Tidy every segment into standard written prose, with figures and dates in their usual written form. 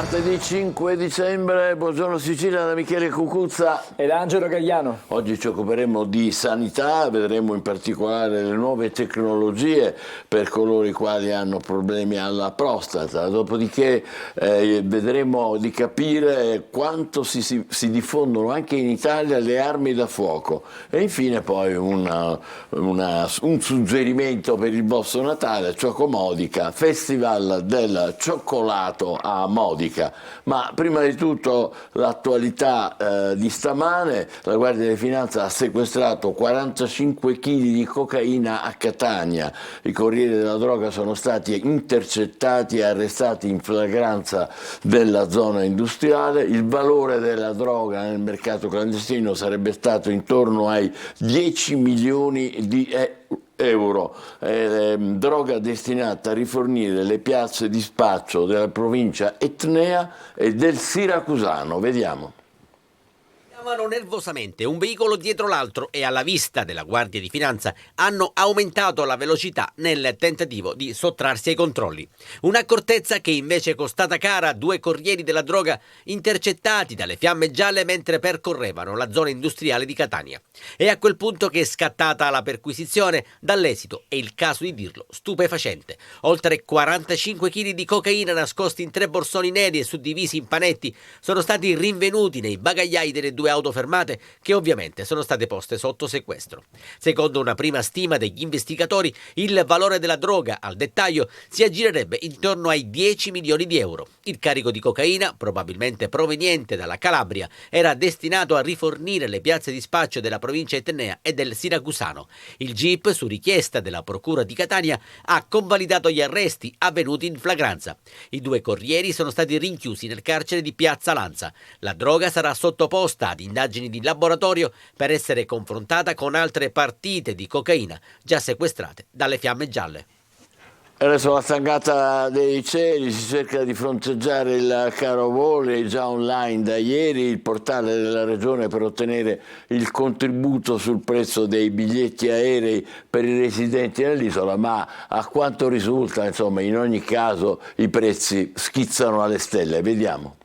Martedì 5 dicembre, buongiorno Sicilia da Michele Cucuzza ed Angelo Gagliano. Oggi ci occuperemo di sanità, vedremo in particolare le nuove tecnologie per coloro i quali hanno problemi alla prostata, dopodiché vedremo di capire quanto si diffondono anche in Italia le armi da fuoco e infine poi un suggerimento per il vostro Natale, Ciocomodica, Festival del cioccolato a Modica. Ma prima di tutto l'attualità di stamane: la Guardia di Finanza ha sequestrato 45 kg di cocaina a Catania. I corrieri della droga sono stati intercettati e arrestati in flagranza della zona industriale. Il valore della droga nel mercato clandestino sarebbe stato intorno ai 10 milioni di euro, droga destinata a rifornire le piazze di spaccio della provincia etnea e del Siracusano. Vediamo. Nervosamente un veicolo dietro l'altro e alla vista della Guardia di Finanza hanno aumentato la velocità nel tentativo di sottrarsi ai controlli. Un'accortezza che invece è costata cara a due corrieri della droga intercettati dalle fiamme gialle mentre percorrevano la zona industriale di Catania. È a quel punto che è scattata la perquisizione, dall'esito, è il caso di dirlo, stupefacente. Oltre 45 kg di cocaina nascosti in 3 borsoni neri e suddivisi in panetti sono stati rinvenuti nei bagagliai delle 2 auto fermate, che ovviamente sono state poste sotto sequestro. Secondo una prima stima degli investigatori, il valore della droga al dettaglio si aggirerebbe intorno ai 10 milioni di euro. Il carico di cocaina, probabilmente proveniente dalla Calabria, era destinato a rifornire le piazze di spaccio della provincia etnea e del Siracusano. Il GIP, su richiesta della Procura di Catania, ha convalidato gli arresti avvenuti in flagranza. I 2 corrieri sono stati rinchiusi nel carcere di Piazza Lanza. La droga sarà sottoposta ad indagini di laboratorio per essere confrontata con altre partite di cocaina già sequestrate dalle fiamme gialle. Adesso la stangata dei cieli, si cerca di fronteggiare il caro voli, già online da ieri il portale della regione per ottenere il contributo sul prezzo dei biglietti aerei per i residenti nell'isola, ma a quanto risulta, insomma, in ogni caso i prezzi schizzano alle stelle. Vediamo.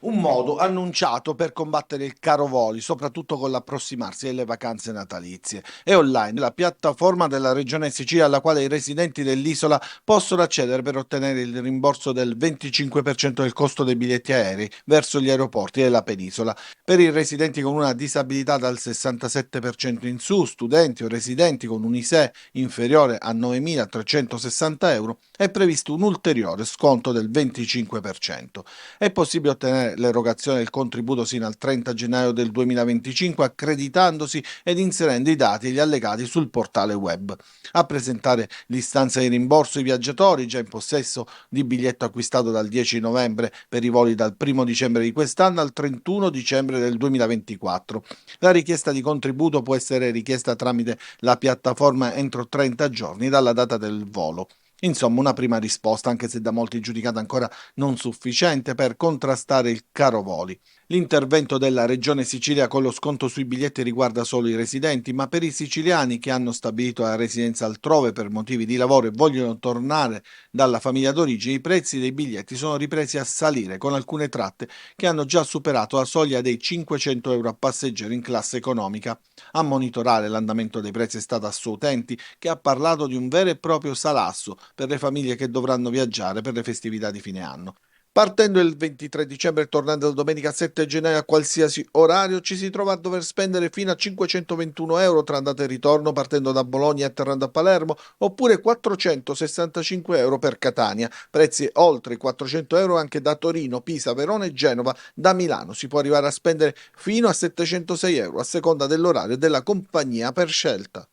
Un modo annunciato per combattere il caro voli, soprattutto con l'approssimarsi delle vacanze natalizie. È online la piattaforma della Regione Sicilia alla quale i residenti dell'isola possono accedere per ottenere il rimborso del 25% del costo dei biglietti aerei verso gli aeroporti della penisola. Per i residenti con una disabilità dal 67% in su, studenti o residenti con un ISEE inferiore a 9.360 euro, è previsto un ulteriore sconto del 25%. È possibile ottenere l'erogazione del contributo sino al 30 gennaio del 2025 accreditandosi ed inserendo i dati e gli allegati sul portale web. A presentare l'istanza di rimborso i viaggiatori già in possesso di biglietto acquistato dal 10 novembre per i voli dal 1 dicembre di quest'anno al 31 dicembre del 2024. La richiesta di contributo può essere richiesta tramite la piattaforma entro 30 giorni dalla data del volo. Insomma, una prima risposta, anche se da molti giudicata ancora non sufficiente, per contrastare il caro voli. L'intervento della Regione Sicilia con lo sconto sui biglietti riguarda solo i residenti, ma per i siciliani che hanno stabilito la residenza altrove per motivi di lavoro e vogliono tornare dalla famiglia d'origine, i prezzi dei biglietti sono ripresi a salire, con alcune tratte che hanno già superato la soglia dei 500 euro a passeggero in classe economica. A monitorare l'andamento dei prezzi è stata Assoutenti, che ha parlato di un vero e proprio salasso per le famiglie che dovranno viaggiare per le festività di fine anno. Partendo il 23 dicembre e tornando domenica 7 gennaio a qualsiasi orario, ci si trova a dover spendere fino a 521 euro tra andata e ritorno partendo da Bologna e atterrando a Palermo, oppure 465 euro per Catania, prezzi oltre i 400 euro anche da Torino, Pisa, Verona e Genova. Da Milano si può arrivare a spendere fino a 706 euro a seconda dell'orario della compagnia per scelta.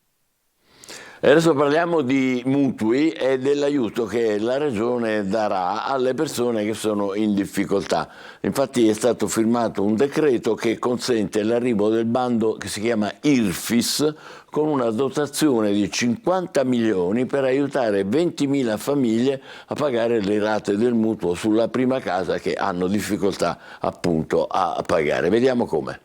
E adesso parliamo di mutui e dell'aiuto che la Regione darà alle persone che sono in difficoltà. Infatti è stato firmato un decreto che consente l'arrivo del bando che si chiama IRFIS, con una dotazione di 50 milioni per aiutare 20.000 famiglie a pagare le rate del mutuo sulla prima casa che hanno difficoltà appunto a pagare. Vediamo come.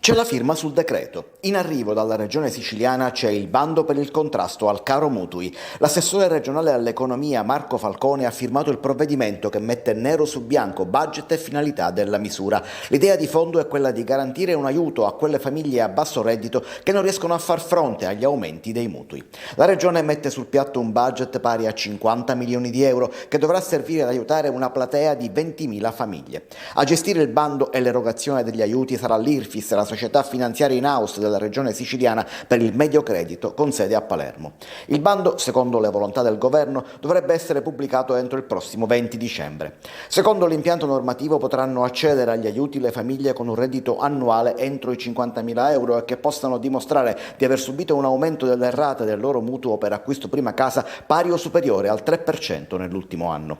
C'è la firma sul decreto. In arrivo dalla regione siciliana c'è il bando per il contrasto al caro mutui. L'assessore regionale all'economia Marco Falcone ha firmato il provvedimento che mette nero su bianco budget e finalità della misura. L'idea di fondo è quella di garantire un aiuto a quelle famiglie a basso reddito che non riescono a far fronte agli aumenti dei mutui. La regione mette sul piatto un budget pari a 50 milioni di euro che dovrà servire ad aiutare una platea di 20.000 famiglie. A gestire il bando e l'erogazione degli aiuti sarà l'IRFIS, la società finanziaria in house della regione siciliana per il medio credito con sede a Palermo. Il bando, secondo le volontà del governo, dovrebbe essere pubblicato entro il prossimo 20 dicembre. Secondo l'impianto normativo potranno accedere agli aiuti le famiglie con un reddito annuale entro i 50.000 euro e che possano dimostrare di aver subito un aumento delle rate del loro mutuo per acquisto prima casa pari o superiore al 3% nell'ultimo anno.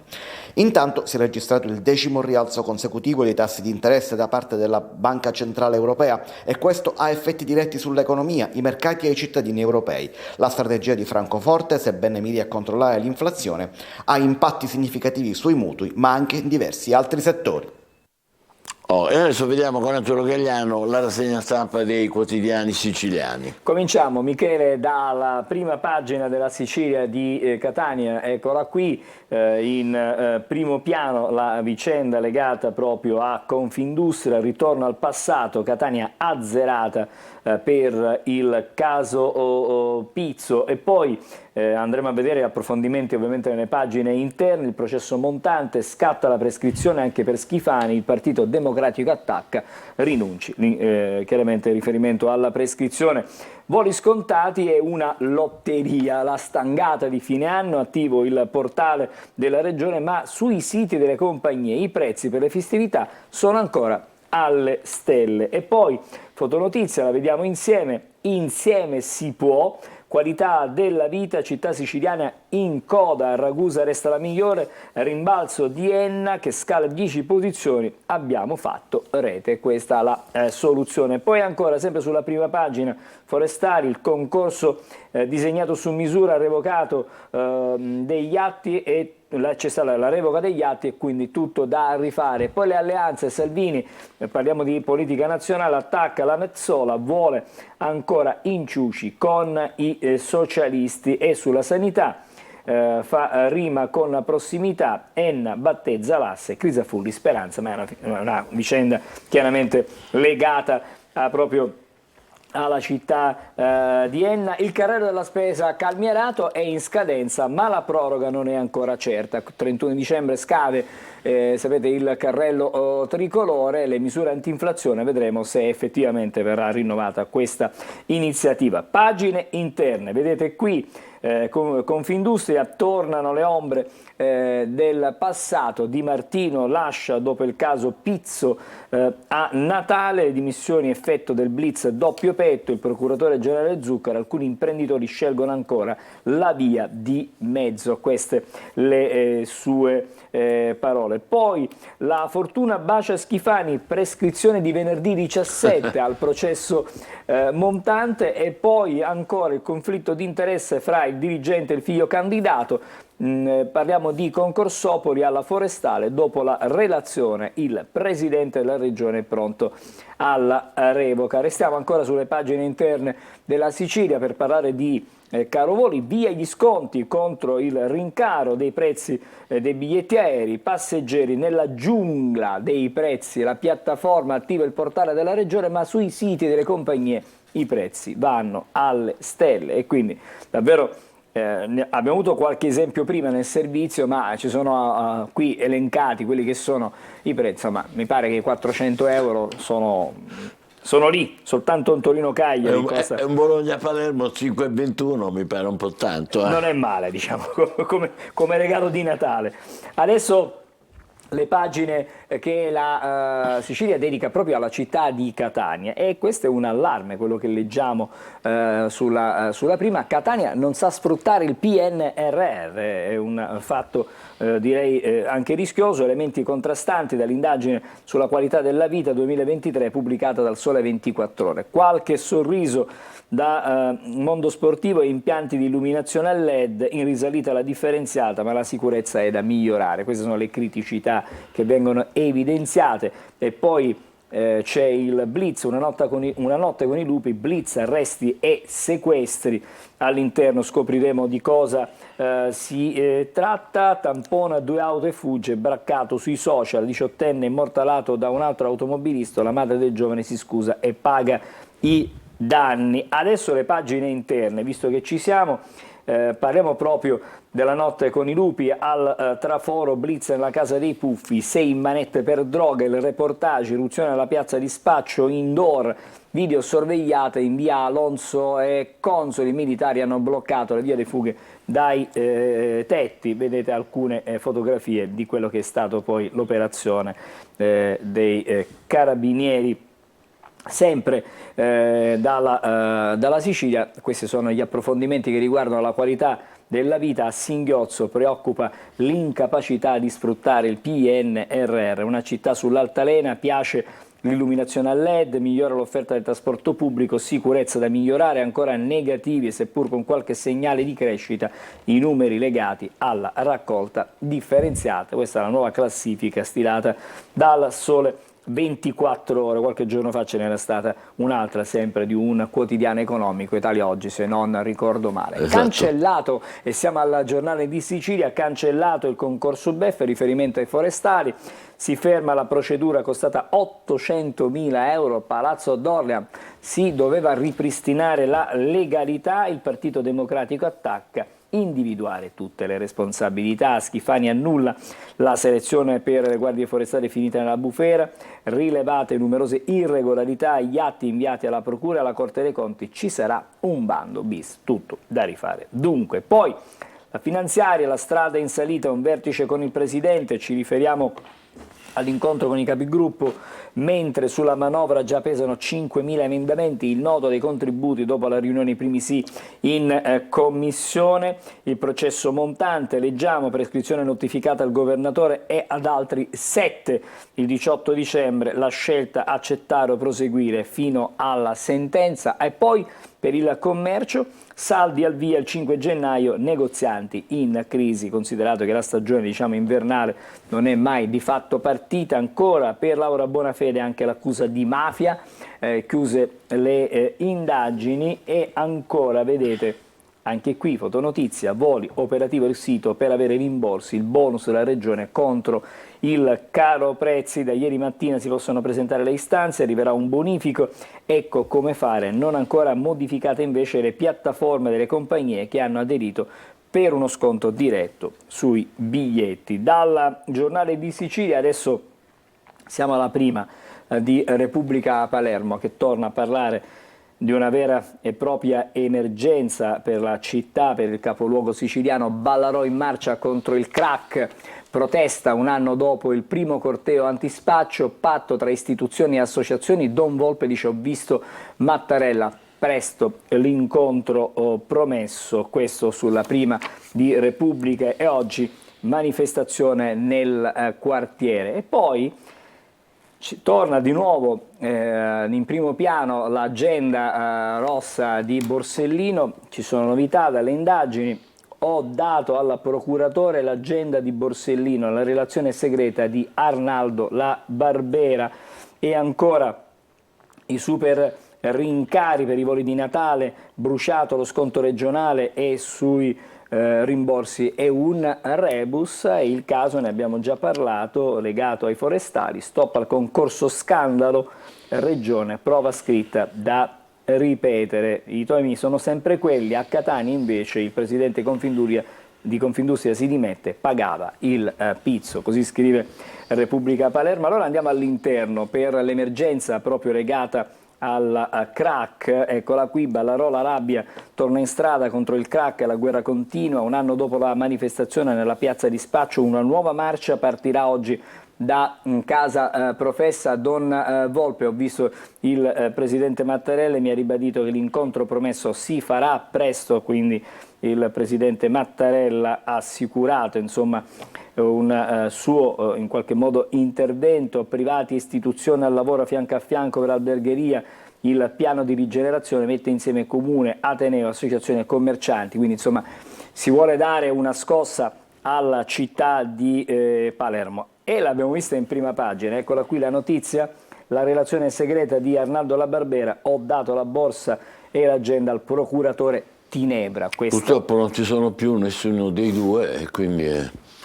Intanto si è registrato il 10° rialzo consecutivo dei tassi di interesse da parte della Banca Centrale Europea e questo ha effetti diretti sull'economia, i mercati e i cittadini europei. La strategia di Francoforte, sebbene miri a controllare l'inflazione, ha impatti significativi sui mutui, ma anche in diversi altri settori. E adesso vediamo con Arturo Gagliano la rassegna stampa dei quotidiani siciliani. Cominciamo, Michele, dalla prima pagina della Sicilia di Catania. Eccola qui, in primo piano la vicenda legata proprio a Confindustria, ritorno al passato, Catania azzerata per il caso Pizzo, e poi andremo a vedere approfondimenti ovviamente nelle pagine interne. Il processo montante, scatta la prescrizione anche per Schifani, il Partito Democratico attacca, rinunci, chiaramente riferimento alla prescrizione. Voli scontati è una lotteria, la stangata di fine anno, attivo il portale della regione, ma sui siti delle compagnie i prezzi per le festività sono ancora alle stelle. E poi fotonotizia, la vediamo insieme si può. Qualità della vita, città siciliana in coda, Ragusa resta la migliore, rimbalzo di Enna che scala 10 posizioni, abbiamo fatto rete, questa è la soluzione. Poi ancora, sempre sulla prima pagina, Forestali, il concorso disegnato su misura, revocato degli atti e c'è stata la revoca degli atti e quindi tutto da rifare. Poi le alleanze, Salvini, parliamo di politica nazionale, attacca la Metsola, vuole ancora inciuci con i socialisti, e sulla sanità fa rima con prossimità, Enna battezza l'asse, Crisafulli Speranza, ma è una vicenda chiaramente legata proprio alla città di Enna. Il carrello della spesa calmierato è in scadenza, ma la proroga non è ancora certa. 31 dicembre scade, sapete, il carrello tricolore, le misure anti-inflazione, vedremo se effettivamente verrà rinnovata questa iniziativa. Pagine interne, vedete qui, Confindustria, tornano le ombre del passato, Di Martino lascia dopo il caso Pizzo a Natale, dimissioni effetto del blitz doppio petto, il procuratore generale Zuccaro, alcuni imprenditori scelgono ancora la via di mezzo, queste le sue parole. Poi la fortuna bacia Schifani, prescrizione di venerdì 17 al processo montante, e poi ancora il conflitto di interesse fra il dirigente e il figlio candidato. Parliamo di Concorsopoli alla Forestale, dopo la relazione il presidente della regione è pronto alla revoca. Restiamo ancora sulle pagine interne della Sicilia per parlare di caro voli, via gli sconti contro il rincaro dei prezzi dei biglietti aerei, passeggeri nella giungla dei prezzi, la piattaforma attiva il portale della regione, ma sui siti delle compagnie i prezzi vanno alle stelle, e quindi davvero abbiamo avuto qualche esempio prima nel servizio, ma ci sono qui elencati quelli che sono i prezzi, ma mi pare che i 400 euro sono lì, soltanto un Torino-Cagliari costa. È un Bologna-Palermo 5,21, mi pare un po' tanto. Non è male, diciamo, come regalo di Natale. Adesso le pagine che la Sicilia dedica proprio alla città di Catania, e questo è un allarme, quello che leggiamo sulla prima. Catania non sa sfruttare il PNRR, è un fatto direi anche rischioso, elementi contrastanti dall'indagine sulla qualità della vita 2023 pubblicata dal Sole 24 Ore. Qualche sorriso da mondo sportivo e impianti di illuminazione a LED, in risalita la differenziata, ma la sicurezza è da migliorare. Queste sono le criticità che vengono evidenziate. E poi c'è il blitz, una notte con i lupi, blitz, arresti e sequestri. All'interno scopriremo di cosa si tratta. Tampona 2 auto e fugge, braccato sui social, 18enne immortalato da un altro automobilista, la madre del giovane si scusa e paga i danni. Adesso le pagine interne, visto che ci siamo, parliamo proprio della notte con i lupi. Al traforo, blitz nella casa dei Puffi, 6 manette per droga, il reportage, irruzione alla piazza di spaccio indoor, video sorvegliate in via Alonso e Consoli, i militari hanno bloccato le vie di fughe dai tetti. Vedete alcune fotografie di quello che è stato poi l'operazione dei carabinieri. Sempre dalla Sicilia, questi sono gli approfondimenti che riguardano la qualità della vita. A Singhiozzo preoccupa l'incapacità di sfruttare il PNRR, una città sull'altalena, piace l'illuminazione a LED, migliora l'offerta del trasporto pubblico, sicurezza da migliorare, ancora negativi seppur con qualche segnale di crescita i numeri legati alla raccolta differenziata. Questa è la nuova classifica stilata dal Sole 24 Ore, qualche giorno fa ce n'era stata un'altra sempre di un quotidiano economico, Italia Oggi se non ricordo male. Esatto. Cancellato, e siamo al Giornale di Sicilia, cancellato il concorso BEF, riferimento ai forestali, si ferma la procedura costata 800.000 euro, Palazzo d'Orlean, si doveva ripristinare la legalità, il Partito Democratico attacca, individuare tutte le responsabilità, Schifani annulla la selezione per le guardie forestali finita nella bufera, rilevate numerose irregolarità, gli atti inviati alla Procura e alla Corte dei Conti, ci sarà un bando bis, tutto da rifare. Dunque, poi la finanziaria, la strada in salita, un vertice con il Presidente, ci riferiamo all'incontro con i capigruppo, mentre sulla manovra già pesano 5.000 emendamenti, il nodo dei contributi dopo la riunione primi sì in commissione, il processo montante, leggiamo prescrizione notificata al governatore e ad altri 7, il 18 dicembre la scelta accettare o proseguire fino alla sentenza. E poi per il commercio, saldi al via il 5 gennaio, negozianti in crisi, considerato che la stagione invernale non è mai di fatto partita. Ancora per Laura Bonafede anche l'accusa di mafia, chiuse le indagini. E ancora, vedete, anche qui fotonotizia, voli, operativo il sito per avere rimborsi, il bonus della regione contro il caro prezzi. Da ieri mattina si possono presentare le istanze, arriverà un bonifico, ecco come fare. Non ancora modificate invece le piattaforme delle compagnie che hanno aderito per uno sconto diretto sui biglietti. Dal Giornale di Sicilia adesso siamo alla prima di Repubblica Palermo, che torna a parlare di una vera e propria emergenza per la città, per il capoluogo siciliano. Ballarò in marcia contro il crack, protesta un anno dopo il primo corteo antispaccio, patto tra istituzioni e associazioni. Don Volpe dice: ho visto Mattarella, presto l'incontro promesso. Questo sulla prima di Repubblica. E oggi manifestazione nel quartiere. E poi torna di nuovo in primo piano l'agenda rossa di Borsellino. Ci sono novità dalle indagini. Ho dato al procuratore l'agenda di Borsellino, la relazione segreta di Arnaldo La Barbera. E ancora i super rincari per i voli di Natale, bruciato lo sconto regionale e sui rimborsi è un rebus. Il caso, ne abbiamo già parlato, legato ai forestali, stop al concorso scandalo, regione, prova scritta da ripetere. I temi sono sempre quelli. A Catania invece il presidente di Confindustria si dimette, pagava il pizzo, così scrive Repubblica Palermo. Allora andiamo all'interno per l'emergenza proprio legata al crack. Eccola qui, Ballarò, la rabbia torna in strada contro il crack e la guerra continua. Un anno dopo la manifestazione nella piazza di Spaccio, una nuova marcia partirà oggi da casa professa. Don Volpe, ho visto il presidente Mattarella e mi ha ribadito che l'incontro promesso si farà presto, quindi il presidente Mattarella ha assicurato un suo in qualche modo intervento. Privati e istituzioni al lavoro fianco a fianco per l'albergheria, il piano di rigenerazione mette insieme comune, ateneo, associazioni e commercianti, quindi si vuole dare una scossa alla città di Palermo. E l'abbiamo vista in prima pagina, eccola qui la notizia, la relazione segreta di Arnaldo La Barbera, ho dato la borsa e l'agenda al procuratore Tinebra. Purtroppo non ci sono più nessuno dei due e quindi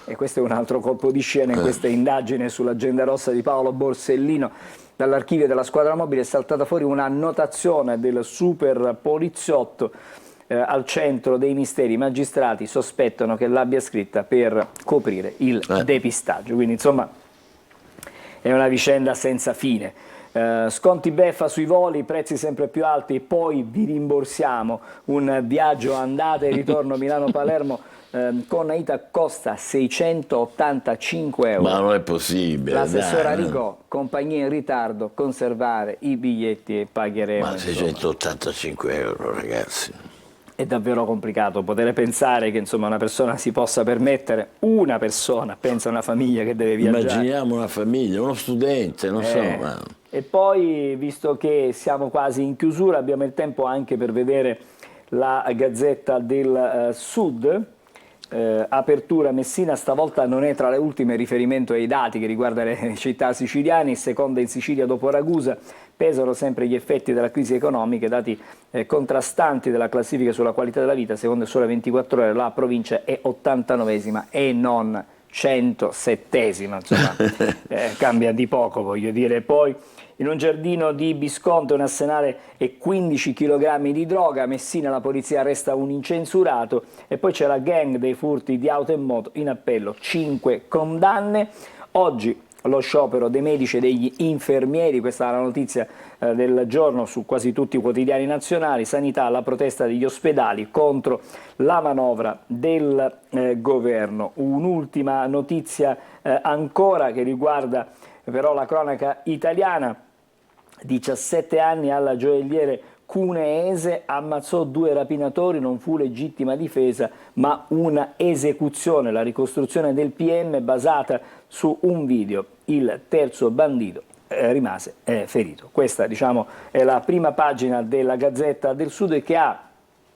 E questo è un altro colpo di scena in questa indagine sull'agenda rossa di Paolo Borsellino. Dall'archivio della squadra mobile è saltata fuori una annotazione del super poliziotto al centro dei misteri. I magistrati sospettano che l'abbia scritta per coprire il depistaggio. Quindi insomma è una vicenda senza fine. Sconti beffa sui voli, prezzi sempre più alti, poi vi rimborsiamo un viaggio andata e ritorno Milano-Palermo con Aita costa 685 euro. ma non è possibile. L'assessora dai, Ricò, compagnia in ritardo, conservare i biglietti e pagheremo. Ma insomma. 685 euro, ragazzi. È davvero complicato poter pensare che insomma una persona si possa permettere, una persona, pensa a una famiglia che deve viaggiare. Immaginiamo una famiglia, uno studente, non so. Ma... E poi, visto che siamo quasi in chiusura, abbiamo il tempo anche per vedere la Gazzetta del Sud. Apertura Messina stavolta non è tra le ultime riferimento ai dati che riguardano le città siciliane, seconda in Sicilia dopo Ragusa, pesano sempre gli effetti della crisi economica, dati contrastanti della classifica sulla qualità della vita, secondo il Sole 24 Ore la provincia è 89esima e non 107esima, insomma cambia di poco, voglio dire. Poi in un giardino di Bisconte un arsenale e 15 kg di droga, a Messina la polizia arresta un incensurato e poi c'è la gang dei furti di auto e moto, in appello 5 condanne. Oggi lo sciopero dei medici e degli infermieri, questa è la notizia del giorno su quasi tutti i quotidiani nazionali. Sanità, la protesta degli ospedali contro la manovra del governo. Un'ultima notizia ancora che riguarda però la cronaca italiana. 17 anni alla gioielliere cuneese, ammazzò 2 rapinatori, non fu legittima difesa ma una esecuzione, la ricostruzione del PM basata su un video, il terzo bandito rimase ferito. Questa diciamo è la prima pagina della Gazzetta del Sud che ha,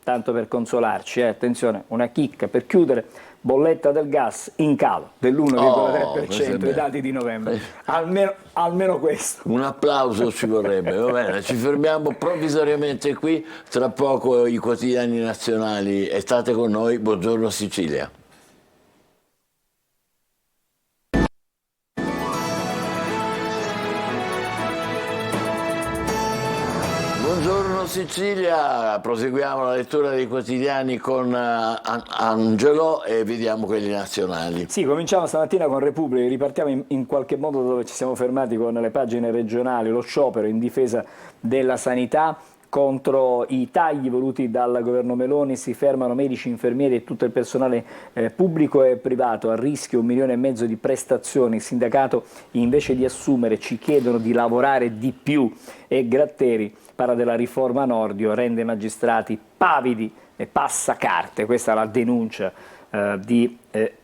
tanto per consolarci, attenzione, una chicca per chiudere, bolletta del gas in calo dell'1,3%, i dati di novembre, almeno questo. Un applauso ci vorrebbe, va bene, ci fermiamo provvisoriamente qui, tra poco i quotidiani nazionali e state con noi, buongiorno Sicilia. Buongiorno Sicilia, proseguiamo la lettura dei quotidiani con Angelo e vediamo quelli nazionali. Sì, cominciamo stamattina con Repubblica, ripartiamo in qualche modo dove ci siamo fermati con le pagine regionali, lo sciopero in difesa della sanità. Contro i tagli voluti dal governo Meloni si fermano medici, infermieri e tutto il personale pubblico e privato, a rischio 1,5 milioni di prestazioni. Il sindacato invece di assumere ci chiedono di lavorare di più e Gratteri parla della riforma Nordio, rende i magistrati pavidi e passacarte, questa è la denuncia di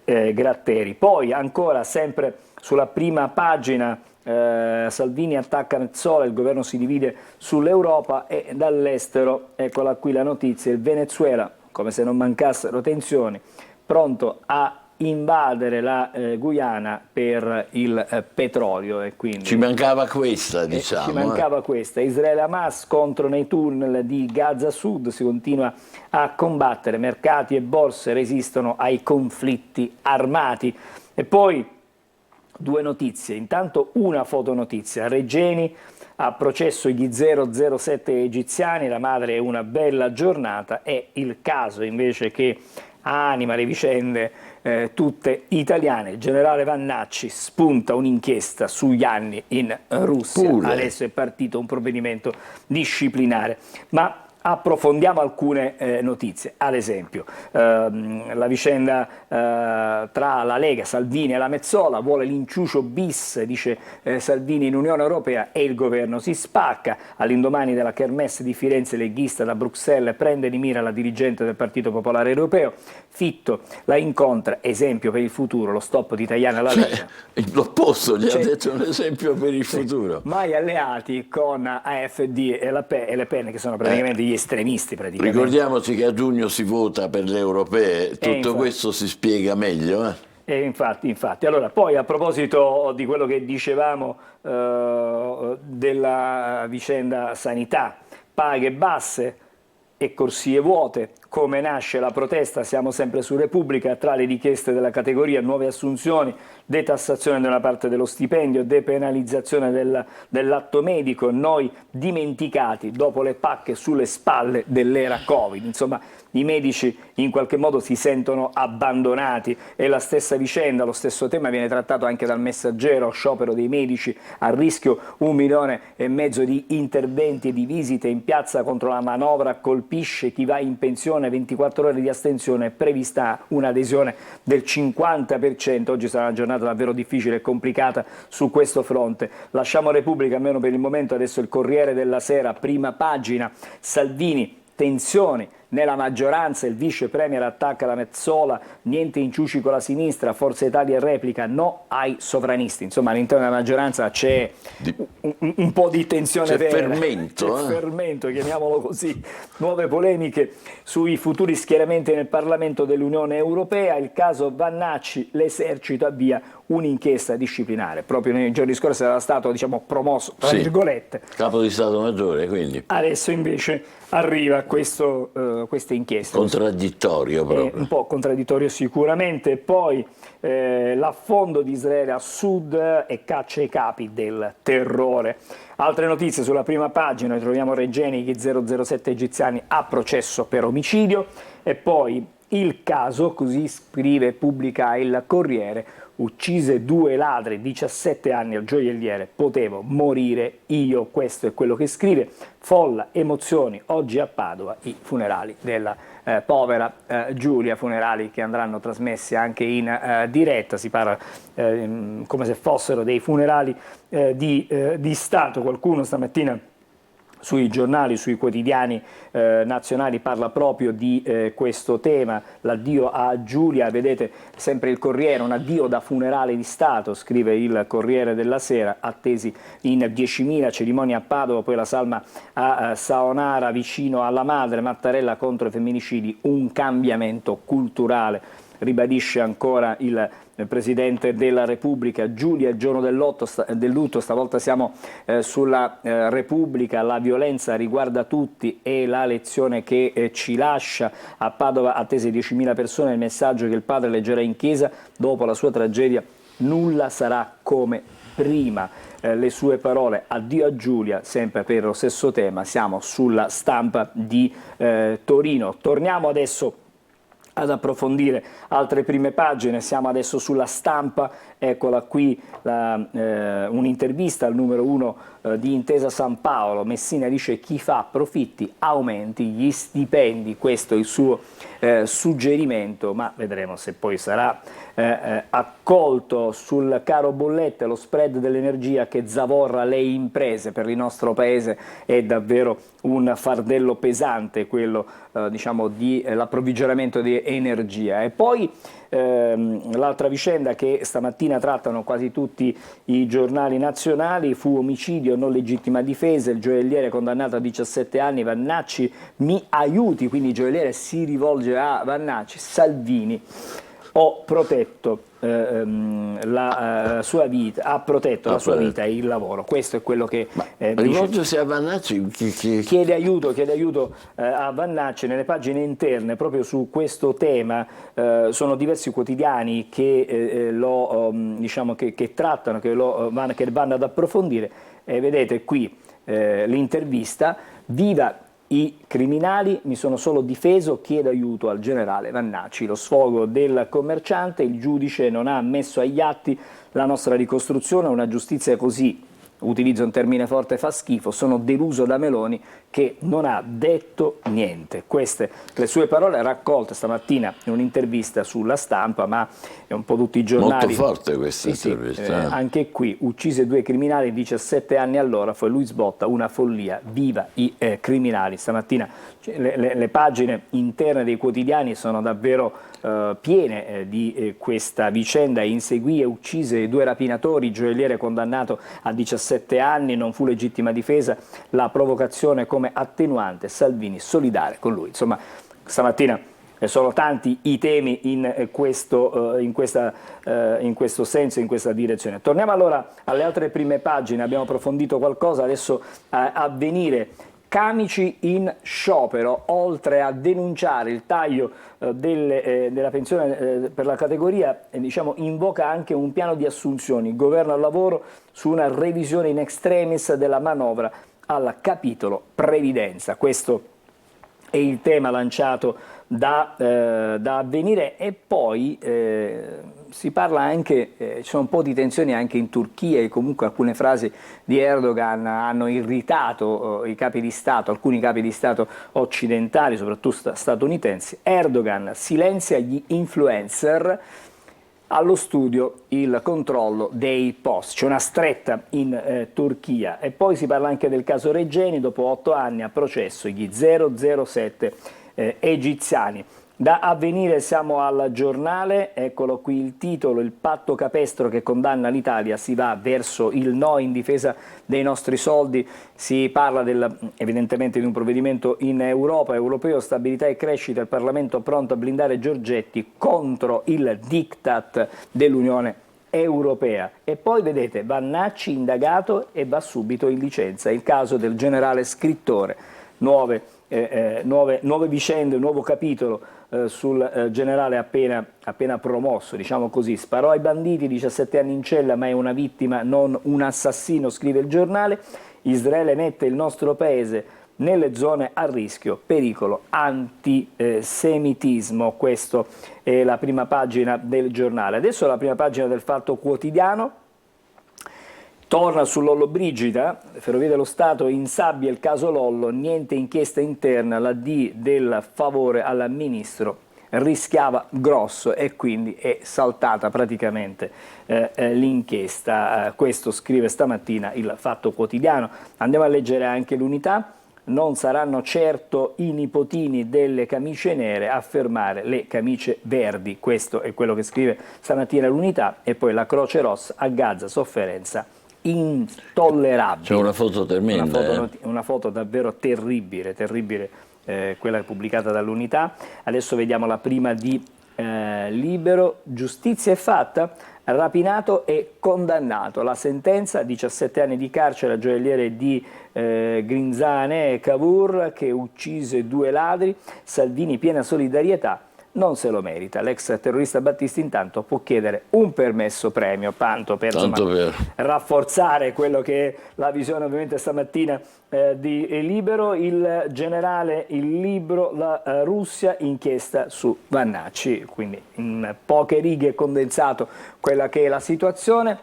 Gratteri. Poi ancora sempre sulla prima pagina Salvini attacca Metsola, il governo si divide sull'Europa e dall'estero, eccola qui la notizia, il Venezuela, come se non mancassero tensioni, pronto a invadere la Guyana per il petrolio. E quindi, ci mancava questa, diciamo. Ci mancava questa. Israele-Hamas, scontro nei tunnel di Gaza Sud, si continua a combattere, mercati e borse resistono ai conflitti armati. E poi 2 notizie, intanto una fotonotizia, Regeni a processo gli 007 egiziani, la madre è una bella giornata, è il caso invece che anima le vicende tutte italiane. Il generale Vannacci spunta un'inchiesta sugli anni in Russia, adesso è partito un provvedimento disciplinare, ma approfondiamo alcune notizie, ad esempio la vicenda tra la Lega, Salvini e la Metsola, vuole l'inciucio bis, dice Salvini in Unione Europea e il governo si spacca, all'indomani della kermesse di Firenze leghista da Bruxelles prende di mira la dirigente del Partito Popolare Europeo, Fitto la incontra, esempio per il futuro, lo stop di Tajani alla Lega. L'opposto, gli ha detto un esempio per il futuro. Mai alleati con AfD e Le Pen che sono praticamente gli estremisti praticamente. Ricordiamoci che a giugno si vota per le europee, tutto infatti. questo si spiega meglio. Infatti. Allora, poi a proposito di quello che dicevamo della vicenda sanità, paghe basse e corsie vuote, come nasce la protesta? Siamo sempre su Repubblica, tra le richieste della categoria nuove assunzioni, detassazione di una parte dello stipendio, depenalizzazione dell'atto medico, noi dimenticati dopo le pacche sulle spalle dell'era Covid. Insomma, i medici in qualche modo si sentono abbandonati, e la stessa vicenda, lo stesso tema viene trattato anche dal Messaggero, sciopero dei medici, a rischio 1,5 milioni di interventi e di visite in piazza contro la manovra, colpisce chi va in pensione, 24 ore di astensione, è prevista un'adesione del 50%, oggi sarà una giornata davvero difficile e complicata su questo fronte. Lasciamo Repubblica almeno per il momento, adesso il Corriere della Sera, prima pagina, Salvini, tensioni nella maggioranza, il vice premier attacca la Metsola, niente inciuci con la sinistra, Forza Italia replica no ai sovranisti. Insomma, all'interno della maggioranza c'è un po' di tensione vera. Fermento. C'è fermento, chiamiamolo così. Nuove polemiche sui futuri schieramenti nel Parlamento dell'Unione Europea, il caso Vannacci, l'esercito avvia un'inchiesta disciplinare. Proprio nei giorni scorsi era stato, promosso, tra virgolette. Capo di Stato Maggiore, quindi. Adesso invece arriva questa inchiesta. Contraddittorio proprio. Un po' contraddittorio sicuramente. Poi l'affondo di Israele a sud e caccia ai capi del terrore. Altre notizie sulla prima pagina, troviamo Regeni, 007 egiziani a processo per omicidio, e poi il caso, così scrive e pubblica il Corriere, uccise 2 ladri, 17 anni al gioielliere, potevo morire io, questo è quello che scrive. Folla, emozioni, oggi a Padova i funerali della povera Giulia, funerali che andranno trasmessi anche in diretta, si parla come se fossero dei funerali di Stato. Qualcuno stamattina sui giornali, sui quotidiani nazionali parla proprio di questo tema, l'addio a Giulia. Vedete sempre il Corriere, un addio da funerale di Stato, scrive il Corriere della Sera, attesi in 10.000, cerimonia a Padova, poi la salma a Saonara vicino alla madre, Mattarella contro i femminicidi, un cambiamento culturale, ribadisce ancora il Presidente della Repubblica. Giulia, il giorno del lutto, stavolta siamo sulla Repubblica, la violenza riguarda tutti e la lezione che ci lascia. A Padova attese 10.000 persone, il messaggio che il padre leggerà in chiesa dopo la sua tragedia: nulla sarà come prima. Le sue parole, addio a Giulia, sempre per lo stesso tema, siamo sulla Stampa di Torino. Torniamo adesso ad approfondire altre prime pagine, siamo adesso sulla Stampa, eccola qui un'intervista al numero 1 di Intesa San Paolo. Messina dice: chi fa profitti aumenti gli stipendi, questo è il suo suggerimento, ma vedremo se poi sarà accolto. Sul caro bollette, lo spread dell'energia che zavorra le imprese, per il nostro paese è davvero un fardello pesante quello di l'approvvigionamento di energia. E poi l'altra vicenda che stamattina trattano quasi tutti i giornali nazionali, fu omicidio non legittima difesa, il gioielliere condannato a 17 anni, Vannacci mi aiuti, quindi il gioielliere si rivolge a Vannacci, Salvini, ho protetto la sua vita, ha protetto la sua vita e il lavoro. Questo è quello che rivolgersi a Vannacci chiede aiuto a Vannacci. Nelle pagine interne proprio su questo tema sono diversi quotidiani che che trattano, che vanno ad approfondire, e vedete qui l'intervista: viva i criminali, mi sono solo difeso, chiedo aiuto al generale Vannacci. Lo sfogo del commerciante, il giudice non ha messo agli atti la nostra ricostruzione, una giustizia così, utilizzo un termine forte, fa schifo, sono deluso da Meloni che non ha detto niente. Queste le sue parole raccolte stamattina in un'intervista sulla Stampa, ma è un po' tutti i giornali. Molto forte questa intervista. Anche qui, uccise 2 criminali, 17 anni all'ora, poi lui sbotta, una follia, viva i criminali. Stamattina le pagine interne dei quotidiani sono davvero piene di questa vicenda. Inseguì e uccise 2 rapinatori, gioielliere condannato a 17 anni, non fu legittima difesa, la provocazione come attenuante, Salvini solidale con lui. Insomma, stamattina Sono tanti i temi in questo senso, in questa direzione. Torniamo allora alle altre prime pagine, abbiamo approfondito qualcosa, adesso Avvenire. Camici in sciopero, oltre a denunciare il taglio della pensione per la categoria, diciamo, invoca anche un piano di assunzioni, governo al lavoro su una revisione in extremis della manovra al capitolo previdenza. Questo è il tema lanciato da Avvenire. E poi si parla anche, ci sono un po' di tensioni anche in Turchia, e comunque alcune frasi di Erdogan hanno irritato i capi di Stato, alcuni capi di Stato occidentali, soprattutto statunitensi. Erdogan silenzia gli influencer, allo studio il controllo dei post. C'è una stretta in Turchia. E poi si parla anche del caso Regeni, dopo 8 anni a processo gli 007 egiziani. Da Avvenire siamo al Giornale, eccolo qui il titolo: il patto capestro che condanna l'Italia, si va verso il no in difesa dei nostri soldi. Si parla evidentemente di un provvedimento in Europa, europeo, stabilità e crescita, il Parlamento pronto a blindare Giorgetti contro il diktat dell'Unione Europea. E poi vedete Vannacci indagato e va subito in licenza, il caso del generale scrittore, nuove vicende, un nuovo capitolo sul generale appena promosso, diciamo così. Sparò ai banditi, 17 anni in cella, ma è una vittima, non un assassino, scrive il Giornale. Israele mette il nostro paese nelle zone a rischio, pericolo antisemitismo. Questo è la prima pagina del Giornale. Adesso la prima pagina del Fatto Quotidiano. Torna su Lollobrigida, Ferrovie dello Stato insabbia il caso Lollo, niente inchiesta interna, la D del favore al ministro rischiava grosso e quindi è saltata praticamente l'inchiesta. Questo scrive stamattina il Fatto Quotidiano. Andiamo a leggere anche l'Unità. Non saranno certo i nipotini delle camicie nere a fermare le camicie verdi. Questo è quello che scrive stamattina l'Unità. E poi la Croce Rossa a Gaza, sofferenza intollerabile. C'è una foto tremenda. Una foto davvero terribile, quella pubblicata dall'Unità. Adesso vediamo la prima di Libero. Giustizia è fatta, rapinato e condannato. La sentenza, 17 anni di carcere al gioielliere di Grinzane e Cavour, che uccise 2 ladri. Salvini piena solidarietà, non se lo merita. L'ex terrorista Battisti intanto può chiedere un permesso premio, tanto per rafforzare quello che è la visione ovviamente stamattina di Libero. Il generale, il libro, la Russia, inchiesta su Vannacci, quindi in poche righe condensato quella che è la situazione.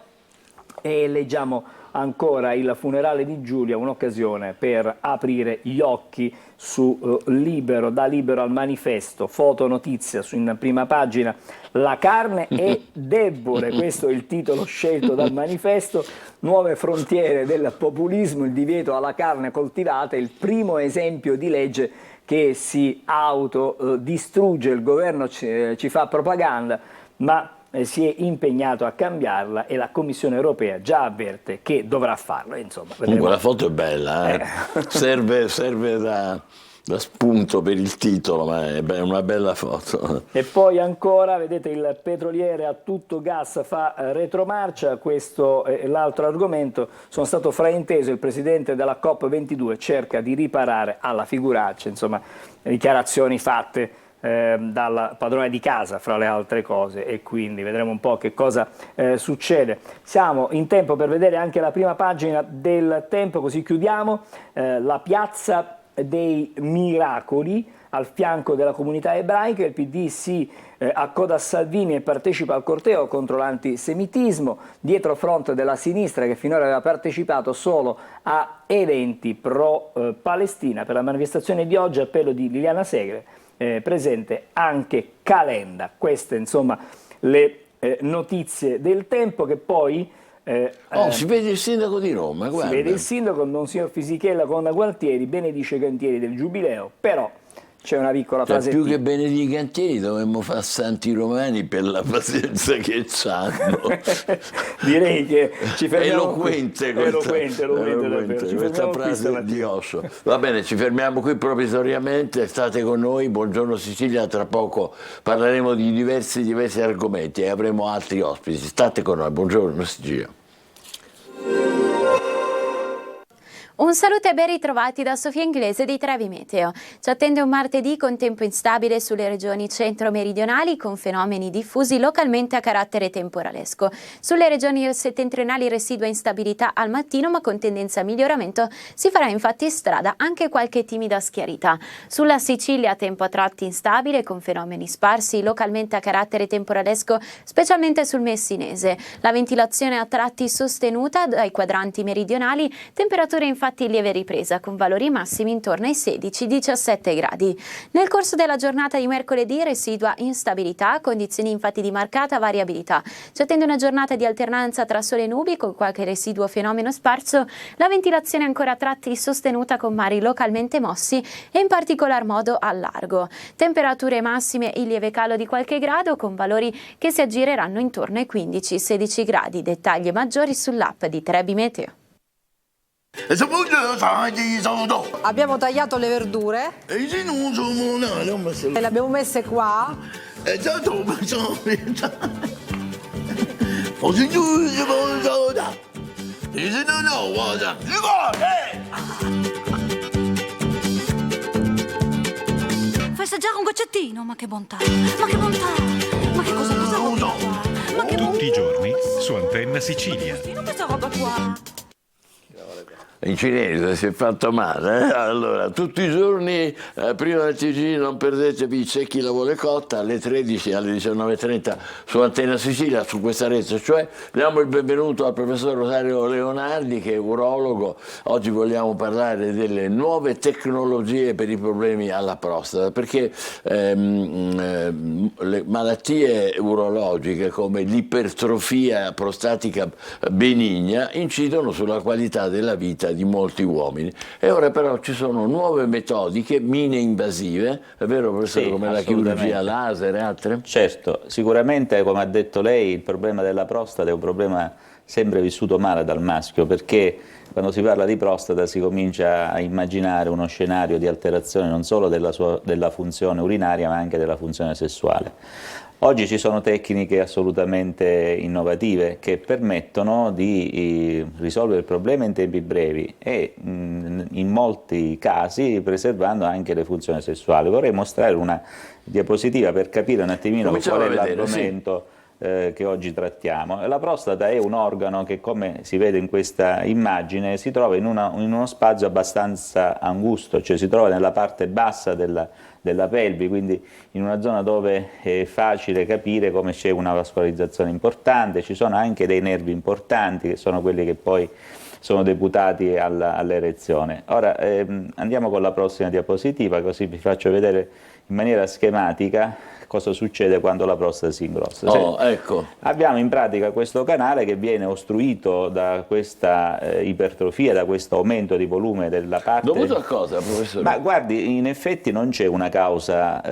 E leggiamo ancora il funerale di Giulia, un'occasione per aprire gli occhi su Libero, da Libero al Manifesto, foto notizia in prima pagina, la carne è debole, questo è il titolo scelto dal Manifesto, nuove frontiere del populismo, il divieto alla carne coltivata, il primo esempio di legge che si autodistrugge, il governo ci fa propaganda, ma si è impegnato a cambiarla e la Commissione europea già avverte che dovrà farlo. Insomma, comunque la foto è bella, serve da spunto per il titolo, ma è una bella foto. E poi ancora, vedete, il petroliere a tutto gas fa retromarcia, questo è l'altro argomento. Sono stato frainteso, il presidente della COP22 cerca di riparare alla figuraccia, insomma, dichiarazioni fatte dal padrone di casa, fra le altre cose, e quindi vedremo un po' che cosa succede. Siamo in tempo per vedere anche la prima pagina del Tempo, così chiudiamo. La piazza dei miracoli al fianco della comunità ebraica, il PD si accoda a Salvini e partecipa al corteo contro l'antisemitismo, dietro front della sinistra che finora aveva partecipato solo a eventi pro Palestina. Per la manifestazione di oggi appello di Liliana Segre, presente anche Calenda. Queste insomma le notizie del Tempo, che poi si vede il sindaco di Roma, guarda. Si vede il sindaco, Monsignor Fisichella con Gualtieri, benedice i cantieri del Giubileo, però C'è una piccola Cioè, frasettina. più che benedicantieri dovremmo fare santi romani per la pazienza che hanno. Direi che ci fermiamo Eloquente qui. questa, Eloquente davvero. Ci questa fermiamo qui frase stamattina. di Osho. Va bene, ci fermiamo qui provvisoriamente, state con noi, buongiorno Sicilia, tra poco parleremo di diversi argomenti e avremo altri ospiti, state con noi, buongiorno Sicilia. Un saluto e ben ritrovati da Sofia Inglese di Trevi Meteo. Ci attende un martedì con tempo instabile sulle regioni centro-meridionali con fenomeni diffusi localmente a carattere temporalesco. Sulle regioni settentrionali residua instabilità al mattino ma con tendenza a miglioramento si farà infatti strada anche qualche timida schiarita. Sulla Sicilia tempo a tratti instabile con fenomeni sparsi localmente a carattere temporalesco specialmente sul Messinese. La ventilazione a tratti sostenuta dai quadranti meridionali, temperature infatti in lieve ripresa con valori massimi intorno ai 16-17 gradi. Nel corso della giornata di mercoledì residua instabilità, condizioni infatti di marcata variabilità. Ci attende una giornata di alternanza tra sole e nubi con qualche residuo fenomeno sparso, la ventilazione ancora a tratti sostenuta con mari localmente mossi e in particolar modo al largo. Temperature massime in lieve calo di qualche grado con valori che si aggireranno intorno ai 15-16 gradi. Dettagli maggiori sull'app di Trebi Meteo. Abbiamo tagliato le verdure e le abbiamo messe qua. Festeggiare un goccettino, ma che bontà, ma che bontà, ma che cosa vuol dire qua? Ma che Tutti i giorni su Antenna Sicilia. questa roba qua. In cinese si è fatto male, eh? Allora, tutti i giorni, prima del TG non perdetevi C'è chi la vuole cotta, alle 13 alle 19.30 su Antenna Sicilia, su questa rete. Cioè, diamo il benvenuto al professor Rosario Leonardi, che è urologo. Oggi vogliamo parlare delle nuove tecnologie per i problemi alla prostata, perché le malattie urologiche come l'ipertrofia prostatica benigna incidono sulla qualità della vita di molti uomini, e ora però ci sono nuove metodiche mine invasive, è vero professore, Sì, come la chirurgia laser e altre? Certo, sicuramente come ha detto lei il problema della prostata è un problema sempre vissuto male dal maschio, perché quando si parla di prostata si comincia a immaginare uno scenario di alterazione non solo della funzione urinaria ma anche della funzione sessuale. Oggi ci sono tecniche assolutamente innovative che permettono di risolvere il problema in tempi brevi e in molti casi preservando anche le funzioni sessuali. Vorrei mostrare una diapositiva per capire un attimino qual è l'argomento che oggi trattiamo. La prostata è un organo che, come si vede in questa immagine, si trova in uno spazio abbastanza angusto, cioè si trova nella parte bassa della pelvi, quindi in una zona dove è facile capire come c'è una vascolarizzazione importante. Ci sono anche dei nervi importanti che sono quelli che poi sono deputati all'erezione. Ora andiamo con la prossima diapositiva, così vi faccio vedere in maniera schematica cosa succede quando la prostata si ingrossa. Ecco. Abbiamo in pratica questo canale che viene ostruito da questa ipertrofia, da questo aumento di volume della parte. Dovuto a cosa, professore? Ma guardi, in effetti non c'è una causa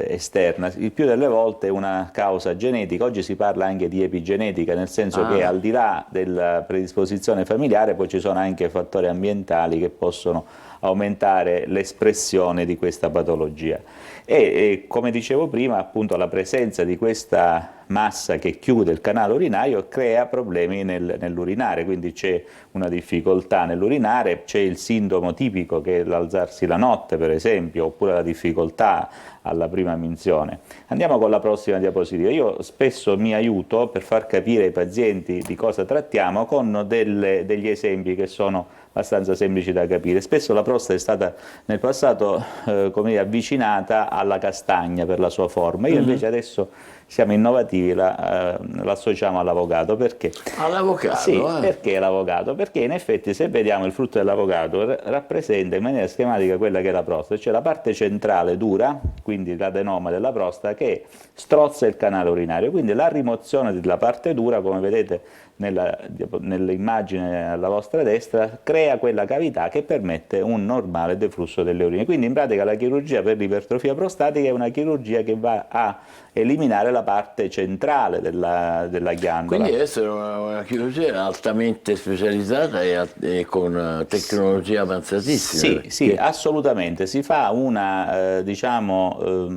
esterna, il più delle volte è una causa genetica. Oggi si parla anche di epigenetica, nel senso che al di là della predisposizione familiare poi ci sono anche fattori ambientali che possono aumentare l'espressione di questa patologia. E come dicevo prima, appunto, la presenza di questa massa che chiude il canale urinario crea problemi nell'urinare, quindi c'è una difficoltà nell'urinare, c'è il sintomo tipico che è l'alzarsi la notte, per esempio, oppure la difficoltà alla prima minzione. Andiamo con la prossima diapositiva. Io spesso mi aiuto per far capire ai pazienti di cosa trattiamo con degli esempi che sono abbastanza semplici da capire. Spesso la prostata è stata nel passato come dire, avvicinata alla castagna per la sua forma. Io invece adesso siamo innovativi, l'associamo all'avocado. Perché? All'avocado? Sì, perché l'avocado? Perché in effetti se vediamo il frutto dell'avocado rappresenta in maniera schematica quella che è la prostata, cioè la parte centrale dura, quindi l'adenoma della prostata, che strozza il canale urinario. Quindi la rimozione della parte dura, come vedete nell'immagine alla vostra destra, crea quella cavità che permette un normale deflusso delle urine. Quindi in pratica la chirurgia per l'ipertrofia prostatica è una chirurgia che va a eliminare la parte centrale della ghiandola. Quindi essere una chirurgia altamente specializzata e con tecnologie avanzatissime. Sì, assolutamente. Si fa una